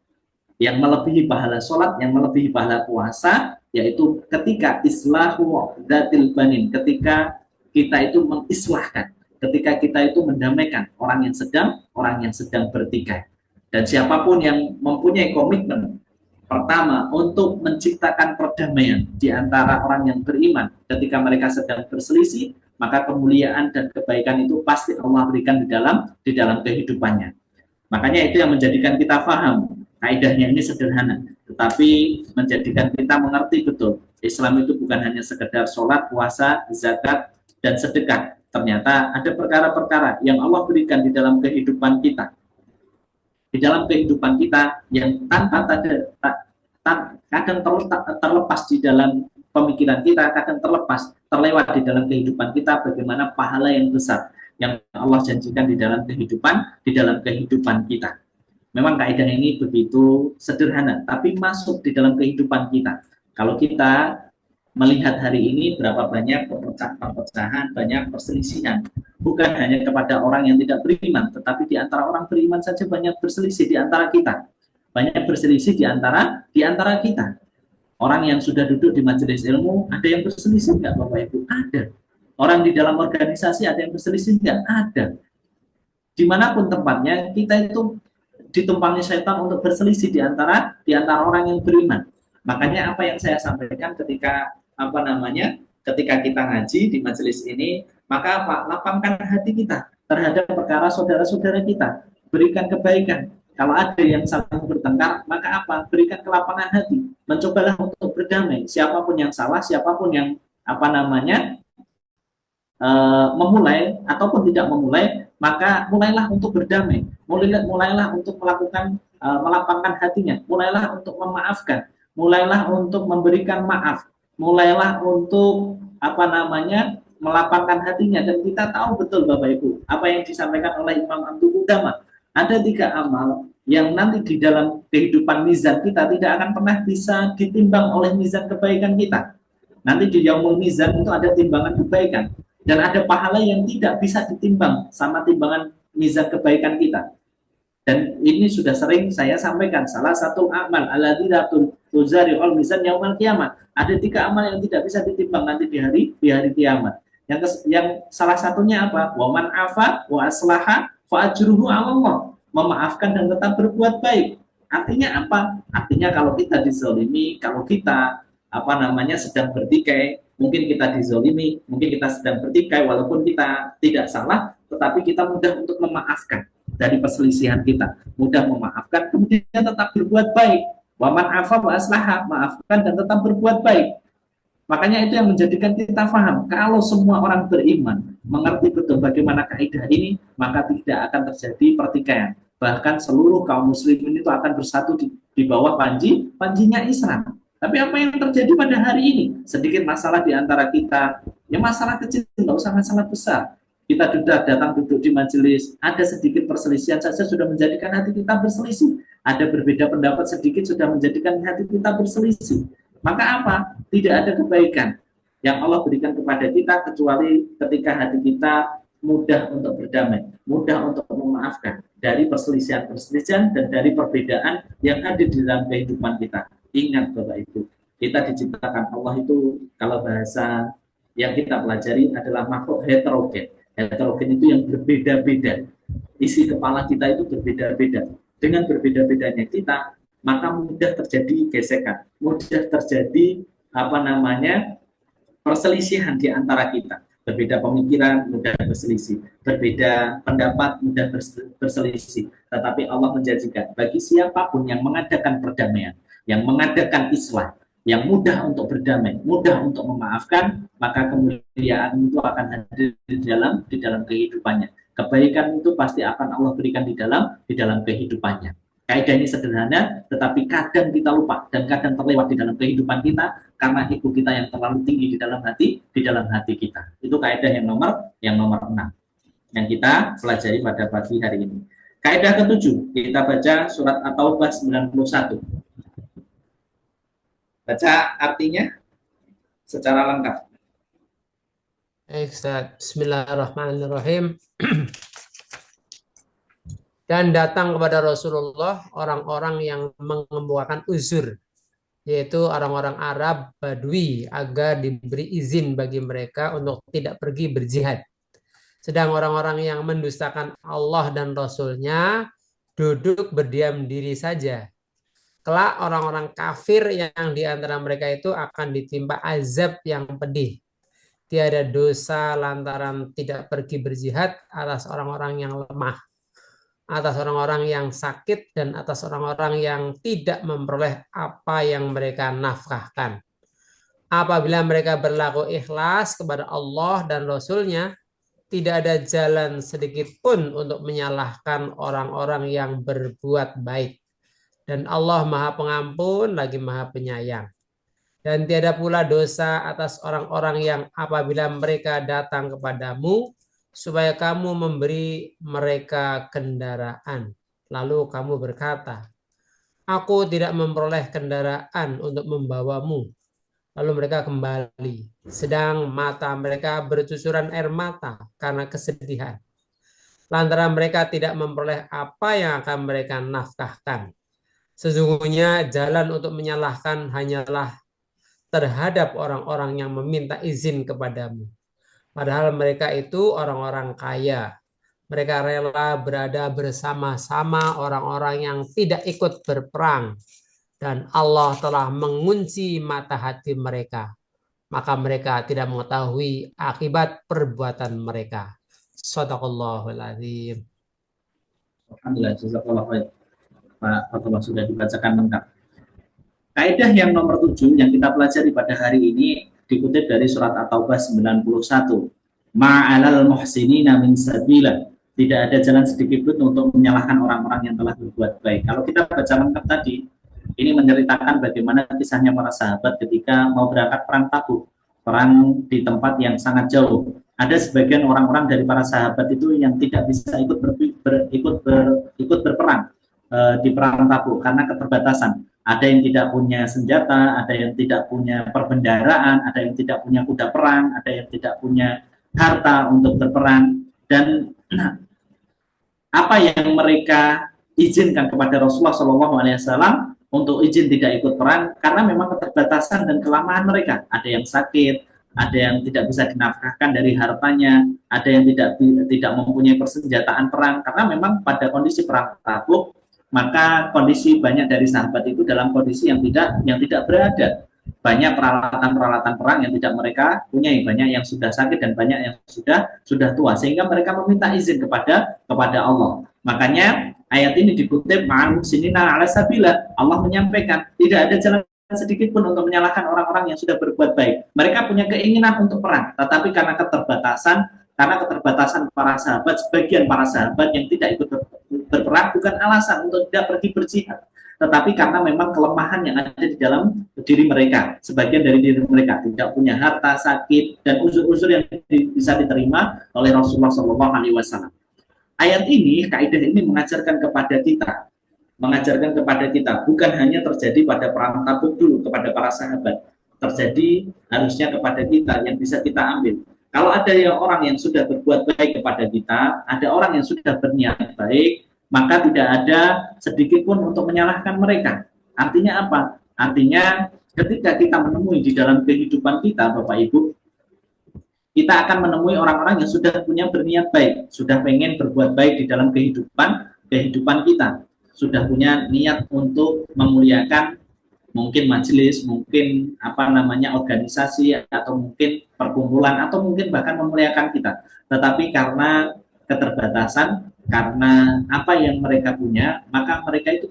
yang melebihi pahala sholat, yang melebihi pahala puasa, yaitu ketika islahu dzatil banin, ketika kita itu mengislahkan, ketika kita itu mendamaikan orang yang sedang bertikai. Dan siapapun yang mempunyai komitmen pertama untuk menciptakan perdamaian di antara orang yang beriman ketika mereka sedang berselisih, maka kemuliaan dan kebaikan itu pasti Allah berikan di dalam kehidupannya. Makanya itu yang menjadikan kita paham. Kaidahnya ini sederhana, tetapi menjadikan kita mengerti betul. Islam itu bukan hanya sekedar sholat, puasa, zakat, dan sedekah. Ternyata ada perkara-perkara yang Allah berikan di dalam kehidupan kita. Di dalam kehidupan kita yang kadang terlepas di dalam pemikiran kita, kadang terlewat di dalam kehidupan kita, bagaimana pahala yang besar yang Allah janjikan di dalam kehidupan kita. Memang kaidah ini begitu sederhana, tapi masuk di dalam kehidupan kita. Kalau kita melihat hari ini berapa banyak perpecahan, banyak perselisihan, bukan hanya kepada orang yang tidak beriman, tetapi di antara orang beriman saja banyak berselisih di antara kita. Banyak berselisih di antara kita. Orang yang sudah duduk di majelis ilmu, ada yang berselisih enggak Bapak Ibu? Ada. Orang di dalam organisasi ada yang berselisih enggak? Ada. Dimanapun tempatnya, kita itu ditumpangi setan untuk berselisih di antara orang yang beriman. Makanya apa yang saya sampaikan ketika kita ngaji di majelis ini, maka lapangkan hati kita terhadap perkara saudara-saudara kita, berikan kebaikan. Kalau ada yang saling bertengkar, maka berikan kelapangan hati, mencobalah untuk berdamai. Siapapun yang salah, siapapun yang memulai ataupun tidak memulai, maka mulailah untuk berdamai, mulailah untuk melakukan melapangkan hatinya, mulailah untuk memaafkan, mulailah untuk memberikan maaf, mulailah untuk melapangkan hatinya. Dan kita tahu betul Bapak Ibu apa yang disampaikan oleh Imam Abdul Qudamah, ada 3 amal yang nanti di dalam kehidupan mizan kita tidak akan pernah bisa ditimbang oleh mizan kebaikan kita. Nanti di yaumul mizan itu ada timbangan kebaikan, dan ada pahala yang tidak bisa ditimbang sama timbangan mizan kebaikan kita. Dan ini sudah sering saya sampaikan, salah satu amal alladzina tuzari'ul mizan yaumil qiyamah. Ada 3 amal yang tidak bisa ditimbang nanti di hari kiamat. Yang salah satunya apa? Wa man afa wa aslaha fa ajruhu 'ala Allah. Memaafkan dan tetap berbuat baik. Artinya apa? Artinya kalau kita dizalimi, kalau kita sedang bertikai, mungkin kita dizalimi, mungkin kita sedang bertikai walaupun kita tidak salah, tetapi kita mudah untuk memaafkan dari perselisihan kita, mudah memaafkan, kemudian tetap berbuat baik. Wa man afa wa aslaha, maafkan dan tetap berbuat baik. Makanya itu yang menjadikan kita paham, kalau semua orang beriman mengerti betul bagaimana kaidah ini, maka tidak akan terjadi pertikaian. Bahkan seluruh kaum muslimin itu akan bersatu di bawah panjinya Islam. Tapi apa yang terjadi pada hari ini? Sedikit masalah di antara kita, Ya masalah kecil, nggak usah masalah besar. Kita sudah datang duduk di majelis, ada sedikit perselisihan saja sudah menjadikan hati kita berselisih. Ada berbeda pendapat sedikit sudah menjadikan hati kita berselisih. Maka apa? Tidak ada kebaikan yang Allah berikan kepada kita kecuali ketika hati kita mudah untuk berdamai, mudah untuk memaafkan dari perselisihan-perselisihan dan dari perbedaan yang ada di dalam kehidupan kita. Ingat Bapak Ibu, kita diciptakan Allah itu, kalau bahasa yang kita pelajari adalah makhluk heterogen. Heterogen itu yang berbeda-beda. Isi kepala kita itu berbeda-beda. Dengan berbeda-bedanya kita, maka mudah terjadi gesekan, mudah terjadi perselisihan di antara kita. Berbeda pemikiran, mudah berselisih. Berbeda pendapat, mudah berselisih. Tetapi Allah menjanjikan bagi siapapun yang mengadakan perdamaian, yang mengadakan islah, yang mudah untuk berdamai, mudah untuk memaafkan, maka kemuliaan itu akan hadir di dalam kehidupannya. Kebaikan itu pasti akan Allah berikan di dalam kehidupannya. Kaidah ini sederhana, tetapi kadang kita lupa dan kadang terlewat di dalam kehidupan kita karena ego kita yang terlalu tinggi di dalam hati kita. Itu kaidah yang nomor 6 yang kita pelajari pada pagi hari ini. Kaidah ke-7, kita baca surat At-Taubah 91. Baca artinya secara lengkap. Bismillahirrahmanirrahim. Dan datang kepada Rasulullah orang-orang yang mengemukakan uzur, yaitu orang-orang Arab Badui, agar diberi izin bagi mereka untuk tidak pergi berjihad. Sedang orang-orang yang mendustakan Allah dan Rasul-Nya duduk berdiam diri saja. Kelak orang-orang kafir yang di antara mereka itu akan ditimpa azab yang pedih. Tiada dosa lantaran tidak pergi berjihad atas orang-orang yang lemah, atas orang-orang yang sakit, dan atas orang-orang yang tidak memperoleh apa yang mereka nafkahkan. Apabila mereka berlaku ikhlas kepada Allah dan Rasul-Nya, tidak ada jalan sedikit pun untuk menyalahkan orang-orang yang berbuat baik. Dan Allah Maha Pengampun lagi Maha Penyayang. Dan tiada pula dosa atas orang-orang yang apabila mereka datang kepadamu, supaya kamu memberi mereka kendaraan. Lalu kamu berkata, aku tidak memperoleh kendaraan untuk membawamu. Lalu mereka kembali, sedang mata mereka bercucuran air mata karena kesedihan. Lantaran mereka tidak memperoleh apa yang akan mereka nafkahkan. Sesungguhnya jalan untuk menyalahkan hanyalah terhadap orang-orang yang meminta izin kepadamu. Padahal mereka itu orang-orang kaya. Mereka rela berada bersama-sama orang-orang yang tidak ikut berperang. Dan Allah telah mengunci mata hati mereka. Maka mereka tidak mengetahui akibat perbuatan mereka. Shadaqallahul Azim. Alhamdulillah, jazakallahu khair. Pak Fatullah sudah dibacakan lengkap. Kaidah yang nomor 7 yang kita pelajari pada hari ini dikutip dari surat At-Taubah 91. Ma'alal muhsinina min sabila. Tidak ada jalan sedikit pun untuk menyalahkan orang-orang yang telah berbuat baik. Kalau kita baca lengkap tadi, ini menceritakan bagaimana kisahnya para sahabat ketika mau berangkat perang Tabuk, perang di tempat yang sangat jauh. Ada sebagian orang-orang dari para sahabat itu yang tidak bisa ikut berperang di perang Tabuk karena keterbatasan. Ada yang tidak punya senjata, ada yang tidak punya perbendaharaan, ada yang tidak punya kuda perang, ada yang tidak punya harta untuk berperang. Dan apa yang mereka izinkan kepada Rasulullah SAW untuk izin tidak ikut perang karena memang keterbatasan dan kelemahan mereka. Ada yang sakit, ada yang tidak bisa dinafkahkan dari hartanya, ada yang tidak mempunyai persenjataan perang karena memang pada kondisi perang Tabuk, maka kondisi banyak dari sahabat itu dalam kondisi yang tidak berada. Banyak peralatan-peralatan perang yang tidak mereka punyai, banyak yang sudah sakit dan banyak yang sudah tua, sehingga mereka meminta izin kepada Allah. Makanya ayat ini dikutip ma'al muhsinina ala sabila. Allah menyampaikan tidak ada jalan sedikit pun untuk menyalahkan orang-orang yang sudah berbuat baik. Mereka punya keinginan untuk perang, tetapi karena keterbatasan para sahabat, sebagian para sahabat yang tidak ikut berperang bukan alasan untuk tidak pergi berjihad. tetapi karena memang kelemahan yang ada di dalam diri mereka, sebagian dari diri mereka tidak punya harta, sakit, dan uzur-uzur yang bisa diterima oleh Rasulullah SAW. Ayat ini, kaidah ini mengajarkan kepada kita bukan hanya terjadi pada perang Tabuk dulu kepada para sahabat, terjadi harusnya kepada kita yang bisa kita ambil. Kalau ada orang yang sudah berbuat baik kepada kita, ada orang yang sudah berniat baik, maka tidak ada sedikit pun untuk menyalahkan mereka. Artinya apa? Artinya ketika kita menemui di dalam kehidupan kita, Bapak Ibu, kita akan menemui orang-orang yang sudah punya berniat baik, sudah pengen berbuat baik di dalam kehidupan kita, sudah punya niat untuk memuliakan mungkin majelis, mungkin organisasi, atau mungkin perkumpulan, atau mungkin bahkan memuliakan kita. Tetapi karena keterbatasan, karena apa yang mereka punya, maka mereka itu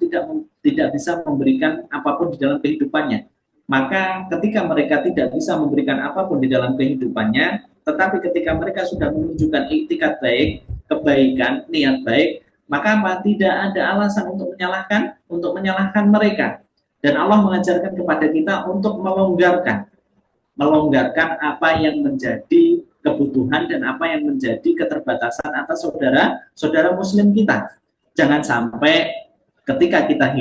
tidak bisa memberikan apapun di dalam kehidupannya. Maka ketika mereka tidak bisa memberikan apapun di dalam kehidupannya, tetapi ketika mereka sudah menunjukkan iktikat baik, kebaikan, niat baik, maka tidak ada alasan untuk menyalahkan mereka. Dan Allah mengajarkan kepada kita untuk melonggarkan apa yang menjadi kebutuhan dan apa yang menjadi keterbatasan atas saudara muslim kita. Jangan sampai ketika kita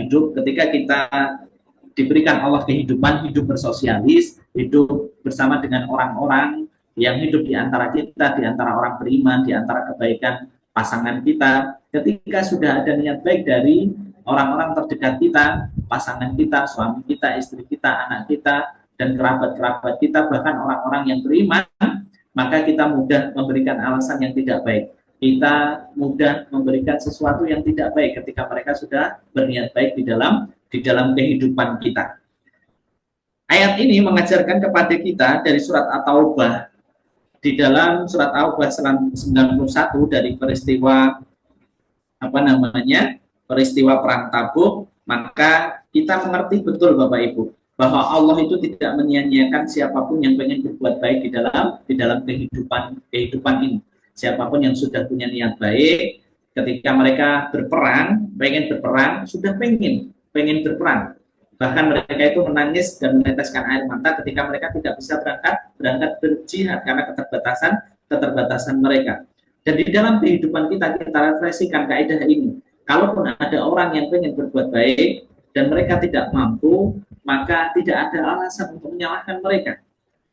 diberikan Allah kehidupan, hidup bersosialis, hidup bersama dengan orang-orang yang hidup di antara kita, di antara orang beriman, di antara kebaikan pasangan kita, ketika sudah ada niat baik dari orang-orang terdekat kita, pasangan kita, suami kita, istri kita, anak kita, dan kerabat-kerabat kita, bahkan orang-orang yang beriman, maka kita mudah memberikan alasan yang tidak baik. Kita mudah memberikan sesuatu yang tidak baik ketika mereka sudah berniat baik di dalam kehidupan kita. Ayat ini mengajarkan kepada kita dari surat At-Taubah. Di dalam surat At-Taubah 91 dari peristiwa peristiwa perang Tabuk, maka kita mengerti betul Bapak Ibu bahwa Allah itu tidak menyia-nyiakan siapapun yang pengen berbuat baik di dalam kehidupan ini. Siapapun yang sudah punya niat baik, ketika mereka pengen berperang, sudah pengen berperang. Bahkan mereka itu menangis dan meneteskan air mata ketika mereka tidak bisa berangkat berjihad karena keterbatasan mereka. Dan di dalam kehidupan kita refleksikan kaidah ini. Kalaupun ada orang yang ingin berbuat baik dan mereka tidak mampu, maka tidak ada alasan untuk menyalahkan mereka.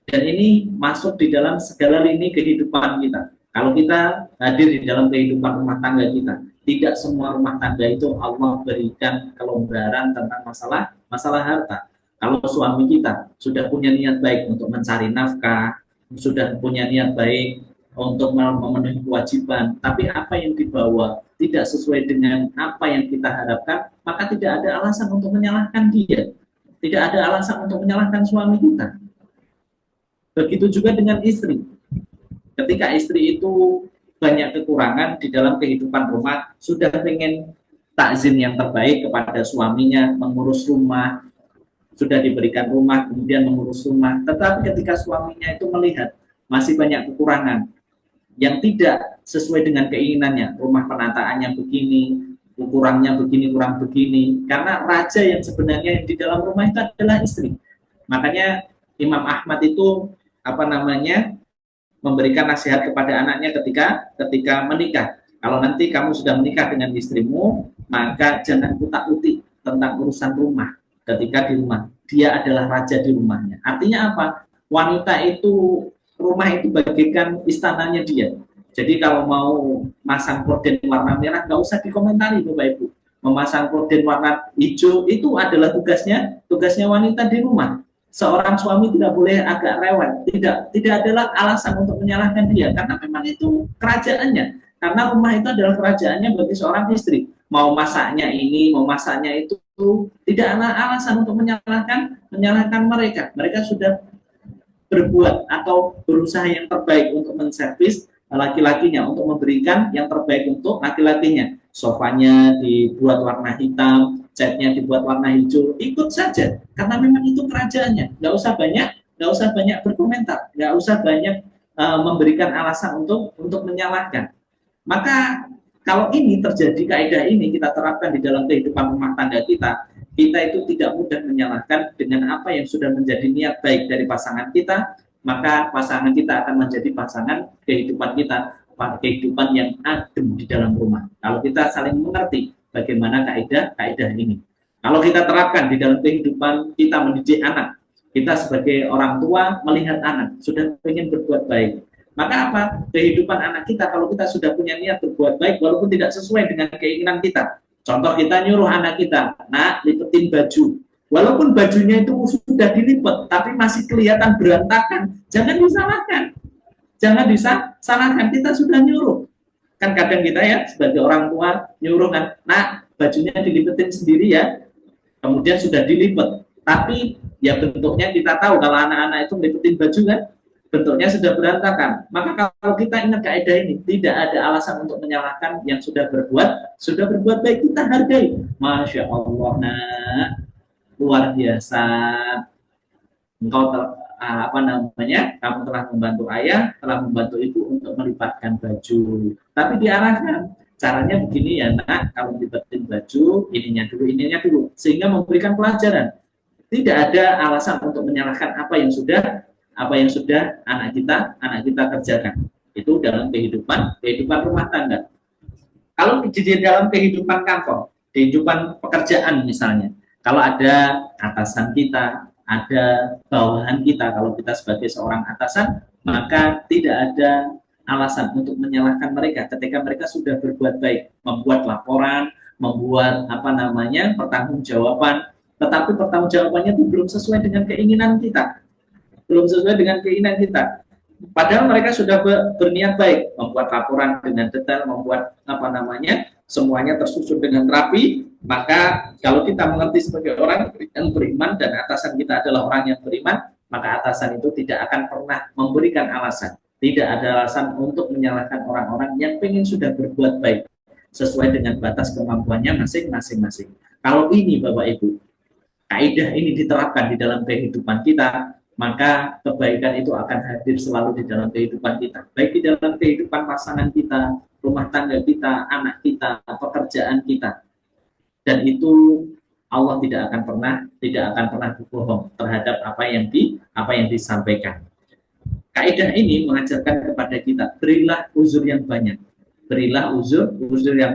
Dan ini masuk di dalam segala lini kehidupan kita. Kalau kita hadir di dalam kehidupan rumah tangga kita, tidak semua rumah tangga itu Allah berikan kelonggaran tentang masalah harta. Kalau suami kita sudah punya niat baik untuk mencari nafkah, sudah punya niat baik untuk memenuhi kewajiban, tapi apa yang dibawa tidak sesuai dengan apa yang kita harapkan, maka tidak ada alasan untuk menyalahkan dia. Tidak ada alasan untuk menyalahkan suami kita. Begitu juga dengan istri. Ketika istri itu banyak kekurangan di dalam kehidupan rumah, sudah pengen takzim yang terbaik kepada suaminya, mengurus rumah, sudah diberikan rumah, kemudian mengurus rumah. Tetapi ketika suaminya itu melihat masih banyak kekurangan yang tidak sesuai dengan keinginannya, rumah penataannya begini, kurang begini, karena raja yang sebenarnya di dalam rumah itu adalah istri. Makanya Imam Ahmad itu memberikan nasihat kepada anaknya ketika menikah. Kalau nanti kamu sudah menikah dengan istrimu, maka jangan utak-utik tentang urusan rumah ketika di rumah. Dia adalah raja di rumahnya. Artinya apa? Wanita itu, rumah itu bagaikan istananya dia. Jadi kalau mau masang gorden warna merah, nggak usah dikomentari Bapak Ibu. Memasang gorden warna hijau itu adalah tugasnya wanita di rumah. Seorang suami tidak boleh agak rewel, tidak adalah alasan untuk menyalahkan dia, karena memang itu kerajaannya, karena rumah itu adalah kerajaannya bagi seorang istri. Mau masaknya ini, mau masaknya itu, tidak ada alasan untuk menyalahkan mereka sudah berbuat atau berusaha yang terbaik untuk menservis laki-lakinya, untuk memberikan yang terbaik untuk laki-lakinya. Sofanya dibuat warna hitam, catnya dibuat warna hijau, ikut saja, karena memang itu kerajaannya. Nggak usah banyak berkomentar, nggak usah banyak memberikan alasan untuk menyalahkan. Maka kalau ini terjadi, kaidah ini kita terapkan di dalam kehidupan rumah tangga kita, kita itu tidak mudah menyalahkan dengan apa yang sudah menjadi niat baik dari pasangan kita, maka pasangan kita akan menjadi pasangan kehidupan kita, kehidupan yang adem di dalam rumah. Kalau kita saling mengerti bagaimana kaidah ini. Kalau kita terapkan di dalam kehidupan kita mendidik anak, kita sebagai orang tua melihat anak sudah ingin berbuat baik, maka apa? Kehidupan anak kita kalau kita sudah punya niat berbuat baik walaupun tidak sesuai dengan keinginan kita. Contoh, kita nyuruh anak kita, nak, lipetin baju. Walaupun bajunya itu sudah dilipet, tapi masih kelihatan berantakan, jangan disalahkan. Jangan disalahkan, kita sudah nyuruh. Kan kadang kita ya, sebagai orang tua, nyuruh kan, nak, bajunya dilipetin sendiri ya. Kemudian sudah dilipet. Tapi ya bentuknya kita tahu, kalau anak-anak itu melipetin baju kan, bentuknya sudah berantakan. Maka kalau kita ingat kaidah ini, tidak ada alasan untuk menyalahkan yang sudah berbuat baik, kita hargai. Masya Allah, nak, luar biasa. Engkau kamu telah membantu ayah, telah membantu ibu untuk melipatkan baju. Tapi diarahkan, caranya begini ya nak, kalau lipatin baju, ininya dulu, sehingga memberikan pelajaran. Tidak ada alasan untuk menyalahkan apa yang sudah anak kita kerjakan. Itu dalam kehidupan rumah tangga. Kalau di dalam kehidupan kantor, kehidupan pekerjaan misalnya, kalau ada atasan kita, ada bawahan kita, kalau kita sebagai seorang atasan, maka tidak ada alasan untuk menyalahkan mereka ketika mereka sudah berbuat baik, membuat laporan, membuat pertanggungjawaban, tetapi pertanggungjawabannya itu belum sesuai dengan keinginan kita. Padahal mereka sudah berniat baik, membuat laporan dengan detail, membuat semuanya tersusun dengan rapi. Maka kalau kita mengerti sebagai orang yang beriman dan atasan kita adalah orang yang beriman, maka atasan itu tidak akan pernah memberikan alasan. Tidak ada alasan untuk menyalahkan orang-orang yang pengen sudah berbuat baik sesuai dengan batas kemampuannya masing-masing. Kalau ini Bapak Ibu, kaidah ini diterapkan di dalam kehidupan kita, maka kebaikan itu akan hadir selalu di dalam kehidupan kita, baik di dalam kehidupan pasangan kita, rumah tangga kita, anak kita, pekerjaan kita. Dan itu Allah tidak akan pernah berbohong terhadap apa yang disampaikan. Kaidah ini mengajarkan kepada kita, berilah uzur yang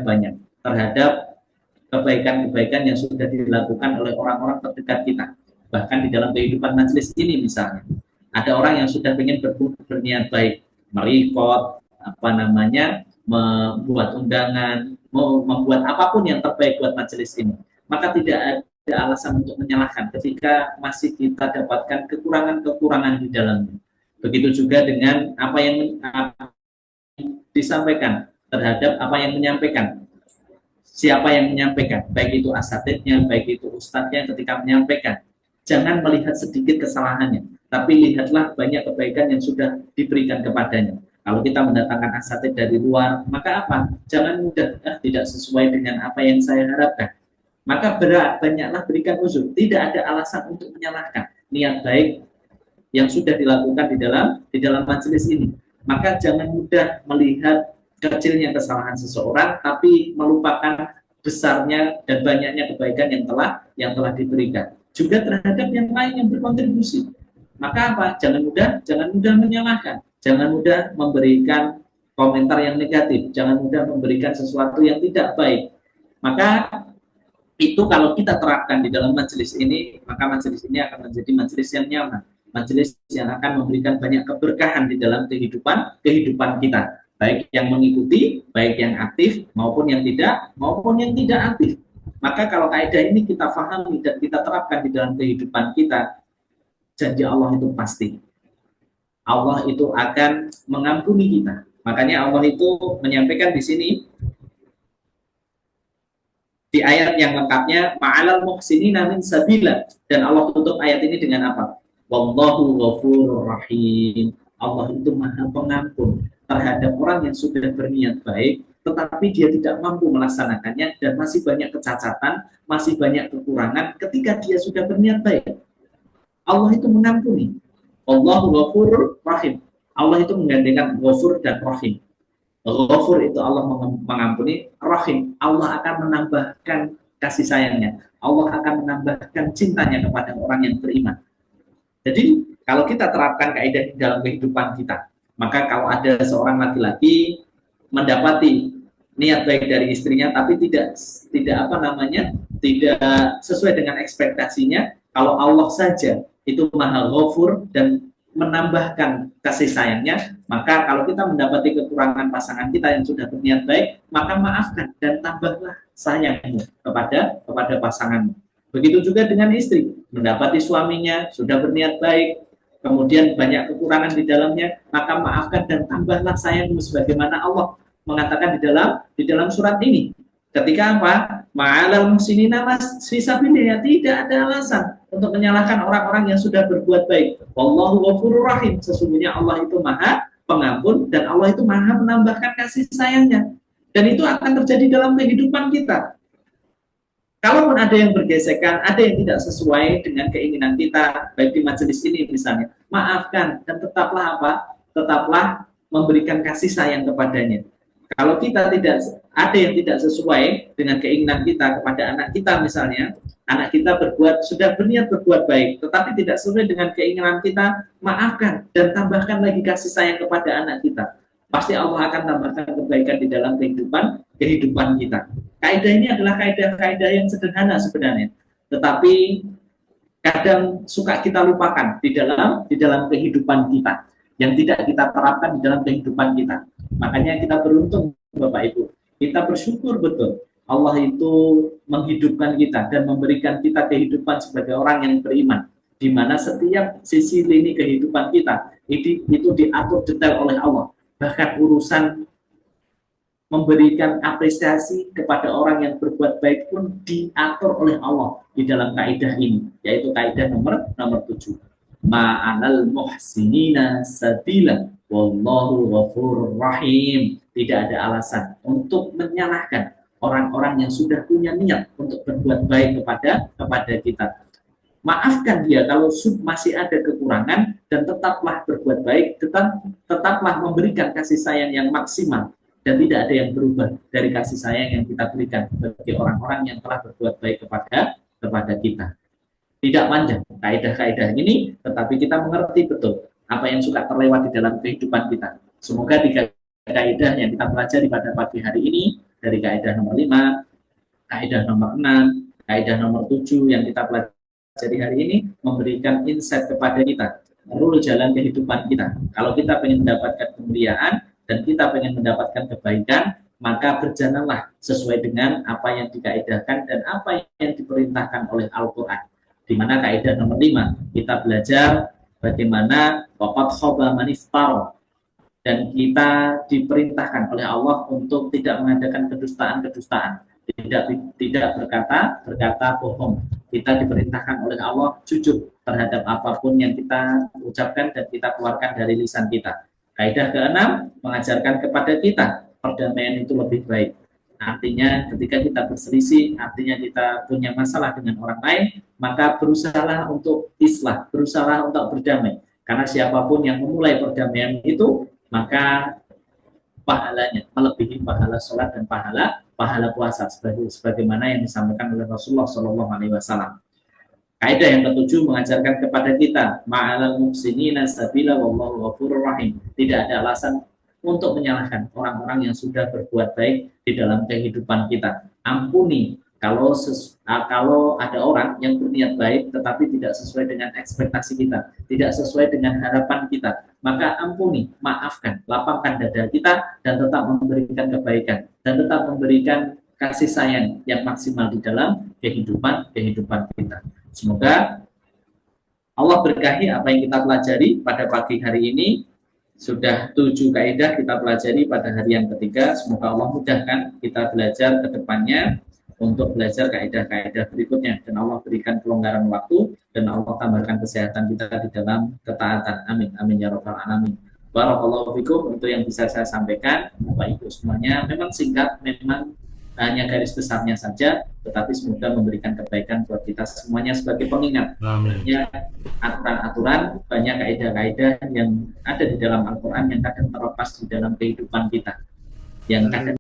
banyak terhadap kebaikan-kebaikan yang sudah dilakukan oleh orang-orang terdekat kita. Bahkan di dalam kehidupan majelis ini misalnya, ada orang yang sudah ingin berniat baik, merekod, membuat undangan, membuat apapun yang terbaik buat majelis ini. Maka tidak ada alasan untuk menyalahkan ketika masih kita dapatkan kekurangan-kekurangan di dalamnya. Begitu juga dengan apa yang disampaikan terhadap apa yang menyampaikan. Siapa yang menyampaikan, baik itu asatidnya, baik itu ustadznya ketika menyampaikan. Jangan melihat sedikit kesalahannya, tapi lihatlah banyak kebaikan yang sudah diberikan kepadanya. Kalau kita mendatangkan asatid dari luar, maka apa? Jangan mudah, tidak sesuai dengan apa yang saya harapkan. Maka banyaklah berikan uzur. Tidak ada alasan untuk menyalahkan niat baik yang sudah dilakukan di dalam majelis ini. Maka jangan mudah melihat kecilnya kesalahan seseorang, tapi melupakan besarnya dan banyaknya kebaikan yang telah diberikan. Juga terhadap yang lain yang berkontribusi. Maka apa? Jangan mudah menyalahkan, jangan mudah memberikan komentar yang negatif, jangan mudah memberikan sesuatu yang tidak baik. Maka itu kalau kita terapkan di dalam majelis ini, maka majelis ini akan menjadi majelis yang nyaman, majelis yang akan memberikan banyak keberkahan di dalam kehidupan kita, baik yang mengikuti, baik yang aktif maupun yang tidak aktif. Maka kalau kaidah ini kita pahami dan kita terapkan di dalam kehidupan kita, janji Allah itu pasti. Allah itu akan mengampuni kita. Makanya Allah itu menyampaikan di sini di ayat yang lengkapnya, ma'alal muhsinina min sabila, dan Allah tutup ayat ini dengan apa? Wallahu ghafurur rahim. Allah itu Maha Pengampun terhadap orang yang sudah berniat baik, tetapi dia tidak mampu melaksanakannya dan masih banyak kecacatan, masih banyak kekurangan ketika dia sudah berniat baik. Allah itu mengampuni. Allahu ghafurur rahim. Allah itu menggantikan ghafur dan rahim. Ghafur itu Allah mengampuni, rahim Allah akan menambahkan kasih sayangnya. Allah akan menambahkan cintanya kepada orang yang beriman. Jadi kalau kita terapkan kaidah di dalam kehidupan kita, maka kalau ada seorang laki-laki mendapati niat baik dari istrinya tapi tidak tidak sesuai dengan ekspektasinya, kalau Allah saja itu Maha Ghafur dan menambahkan kasih sayangnya, maka kalau kita mendapati kekurangan pasangan kita yang sudah berniat baik, maka maafkan dan tambahlah sayangmu kepada pasanganmu. Begitu juga dengan istri, mendapati suaminya sudah berniat baik, kemudian banyak kekurangan di dalamnya, maka maafkan dan tambahlah sayangmu sebagaimana Allah mengatakan di dalam surat ini. Ketika apa? Ma'alal muhsinina fisabilillah, tidak ada alasan untuk menyalahkan orang-orang yang sudah berbuat baik. Wallahu ghafurur rahim. Sesungguhnya Allah itu Maha Pengampun dan Allah itu Maha menambahkan kasih sayangnya. Dan itu akan terjadi dalam kehidupan kita. Kalaupun ada yang bergesekan, ada yang tidak sesuai dengan keinginan kita, baik di majelis ini misalnya, maafkan dan tetaplah apa? Tetaplah memberikan kasih sayang kepadanya. Kalau kita tidak ada yang tidak sesuai dengan keinginan kita kepada anak kita misalnya, anak kita sudah berniat berbuat baik, tetapi tidak sesuai dengan keinginan kita, maafkan dan tambahkan lagi kasih sayang kepada anak kita. Pasti Allah akan tambahkan kebaikan di dalam kehidupan kita. Kaidah ini adalah kaidah-kaidah yang sederhana sebenarnya, tetapi kadang suka kita lupakan di dalam kehidupan kita, yang tidak kita terapkan di dalam kehidupan kita. Makanya kita beruntung Bapak Ibu, kita bersyukur betul Allah itu menghidupkan kita dan memberikan kita kehidupan sebagai orang yang beriman, di mana setiap sisi lini kehidupan kita itu diatur detail oleh Allah. Bahkan urusan memberikan apresiasi kepada orang yang berbuat baik pun diatur oleh Allah di dalam kaidah ini, yaitu kaidah nomor 7. Ma'anal muhsinina sabila wallahu ghafurur rahim. Tidak ada alasan untuk menyalahkan orang-orang yang sudah punya niat untuk berbuat baik kepada kita. Maafkan dia kalau masih ada kekurangan dan tetaplah berbuat baik, tetaplah memberikan kasih sayang yang maksimal dan tidak ada yang berubah dari kasih sayang yang kita berikan bagi orang-orang yang telah berbuat baik kepada kita. Tidak panjang kaidah-kaidah ini, tetapi kita mengerti betul apa yang suka terlewat di dalam kehidupan kita. Semoga 3 kaidah yang kita pelajari pada pagi hari ini, dari kaidah nomor 5, kaidah nomor 6, kaidah nomor 7 yang kita pelajari hari ini memberikan insight kepada kita, rule jalan kehidupan kita. Kalau kita ingin mendapatkan kemuliaan dan kita ingin mendapatkan kebaikan, maka berjalanlah sesuai dengan apa yang dikaidahkan dan apa yang diperintahkan oleh Al-Quran. Di mana kaidah nomor 5 kita belajar bagaimana waqad khaba man iftara, dan kita diperintahkan oleh Allah untuk tidak mengadakan kedustaan, tidak berkata bohong. Kita diperintahkan oleh Allah jujur terhadap apapun yang kita ucapkan dan kita keluarkan dari lisan kita. Kaidah ke-6 mengajarkan kepada kita perdamaian itu lebih baik. Artinya ketika kita berselisih, artinya kita punya masalah dengan orang lain, maka berusahalah untuk islah, berusahalah untuk berdamai. Karena siapapun yang memulai perdamaian itu, maka pahalanya melebihi pahala sholat dan pahala puasa, sebagaimana yang disampaikan oleh Rasulullah SAW. Kaidah yang ke-7 mengajarkan kepada kita ma'alal muhsinina sabila wallahu ghafurur rahim. Tidak ada alasan untuk menyalahkan orang-orang yang sudah berbuat baik di dalam kehidupan kita. Ampuni kalau ada orang yang berniat baik tetapi tidak sesuai dengan ekspektasi kita, tidak sesuai dengan harapan kita, maka ampuni, maafkan, lapangkan dada kita dan tetap memberikan kebaikan dan tetap memberikan kasih sayang yang maksimal di dalam kehidupan kita. Semoga Allah berkahi apa yang kita pelajari pada pagi hari ini. Sudah 7 kaidah kita pelajari pada hari yang ketiga. Semoga Allah mudahkan kita belajar ke depannya untuk belajar kaidah-kaidah berikutnya, dan Allah berikan kelonggaran waktu dan Allah tambahkan kesehatan kita di dalam ketaatan. Amin amin ya rabbal alamin. Barakallahu fikum. Itu yang bisa saya sampaikan Bapak Ibu semuanya. Memang singkat, memang hanya garis besarnya saja, tetapi semoga memberikan kebaikan buat kita semuanya sebagai pengingat. Banyak aturan-aturan, banyak kaidah-kaidah yang ada di dalam Al-Quran yang kadang terlepas di dalam kehidupan kita, yang kadang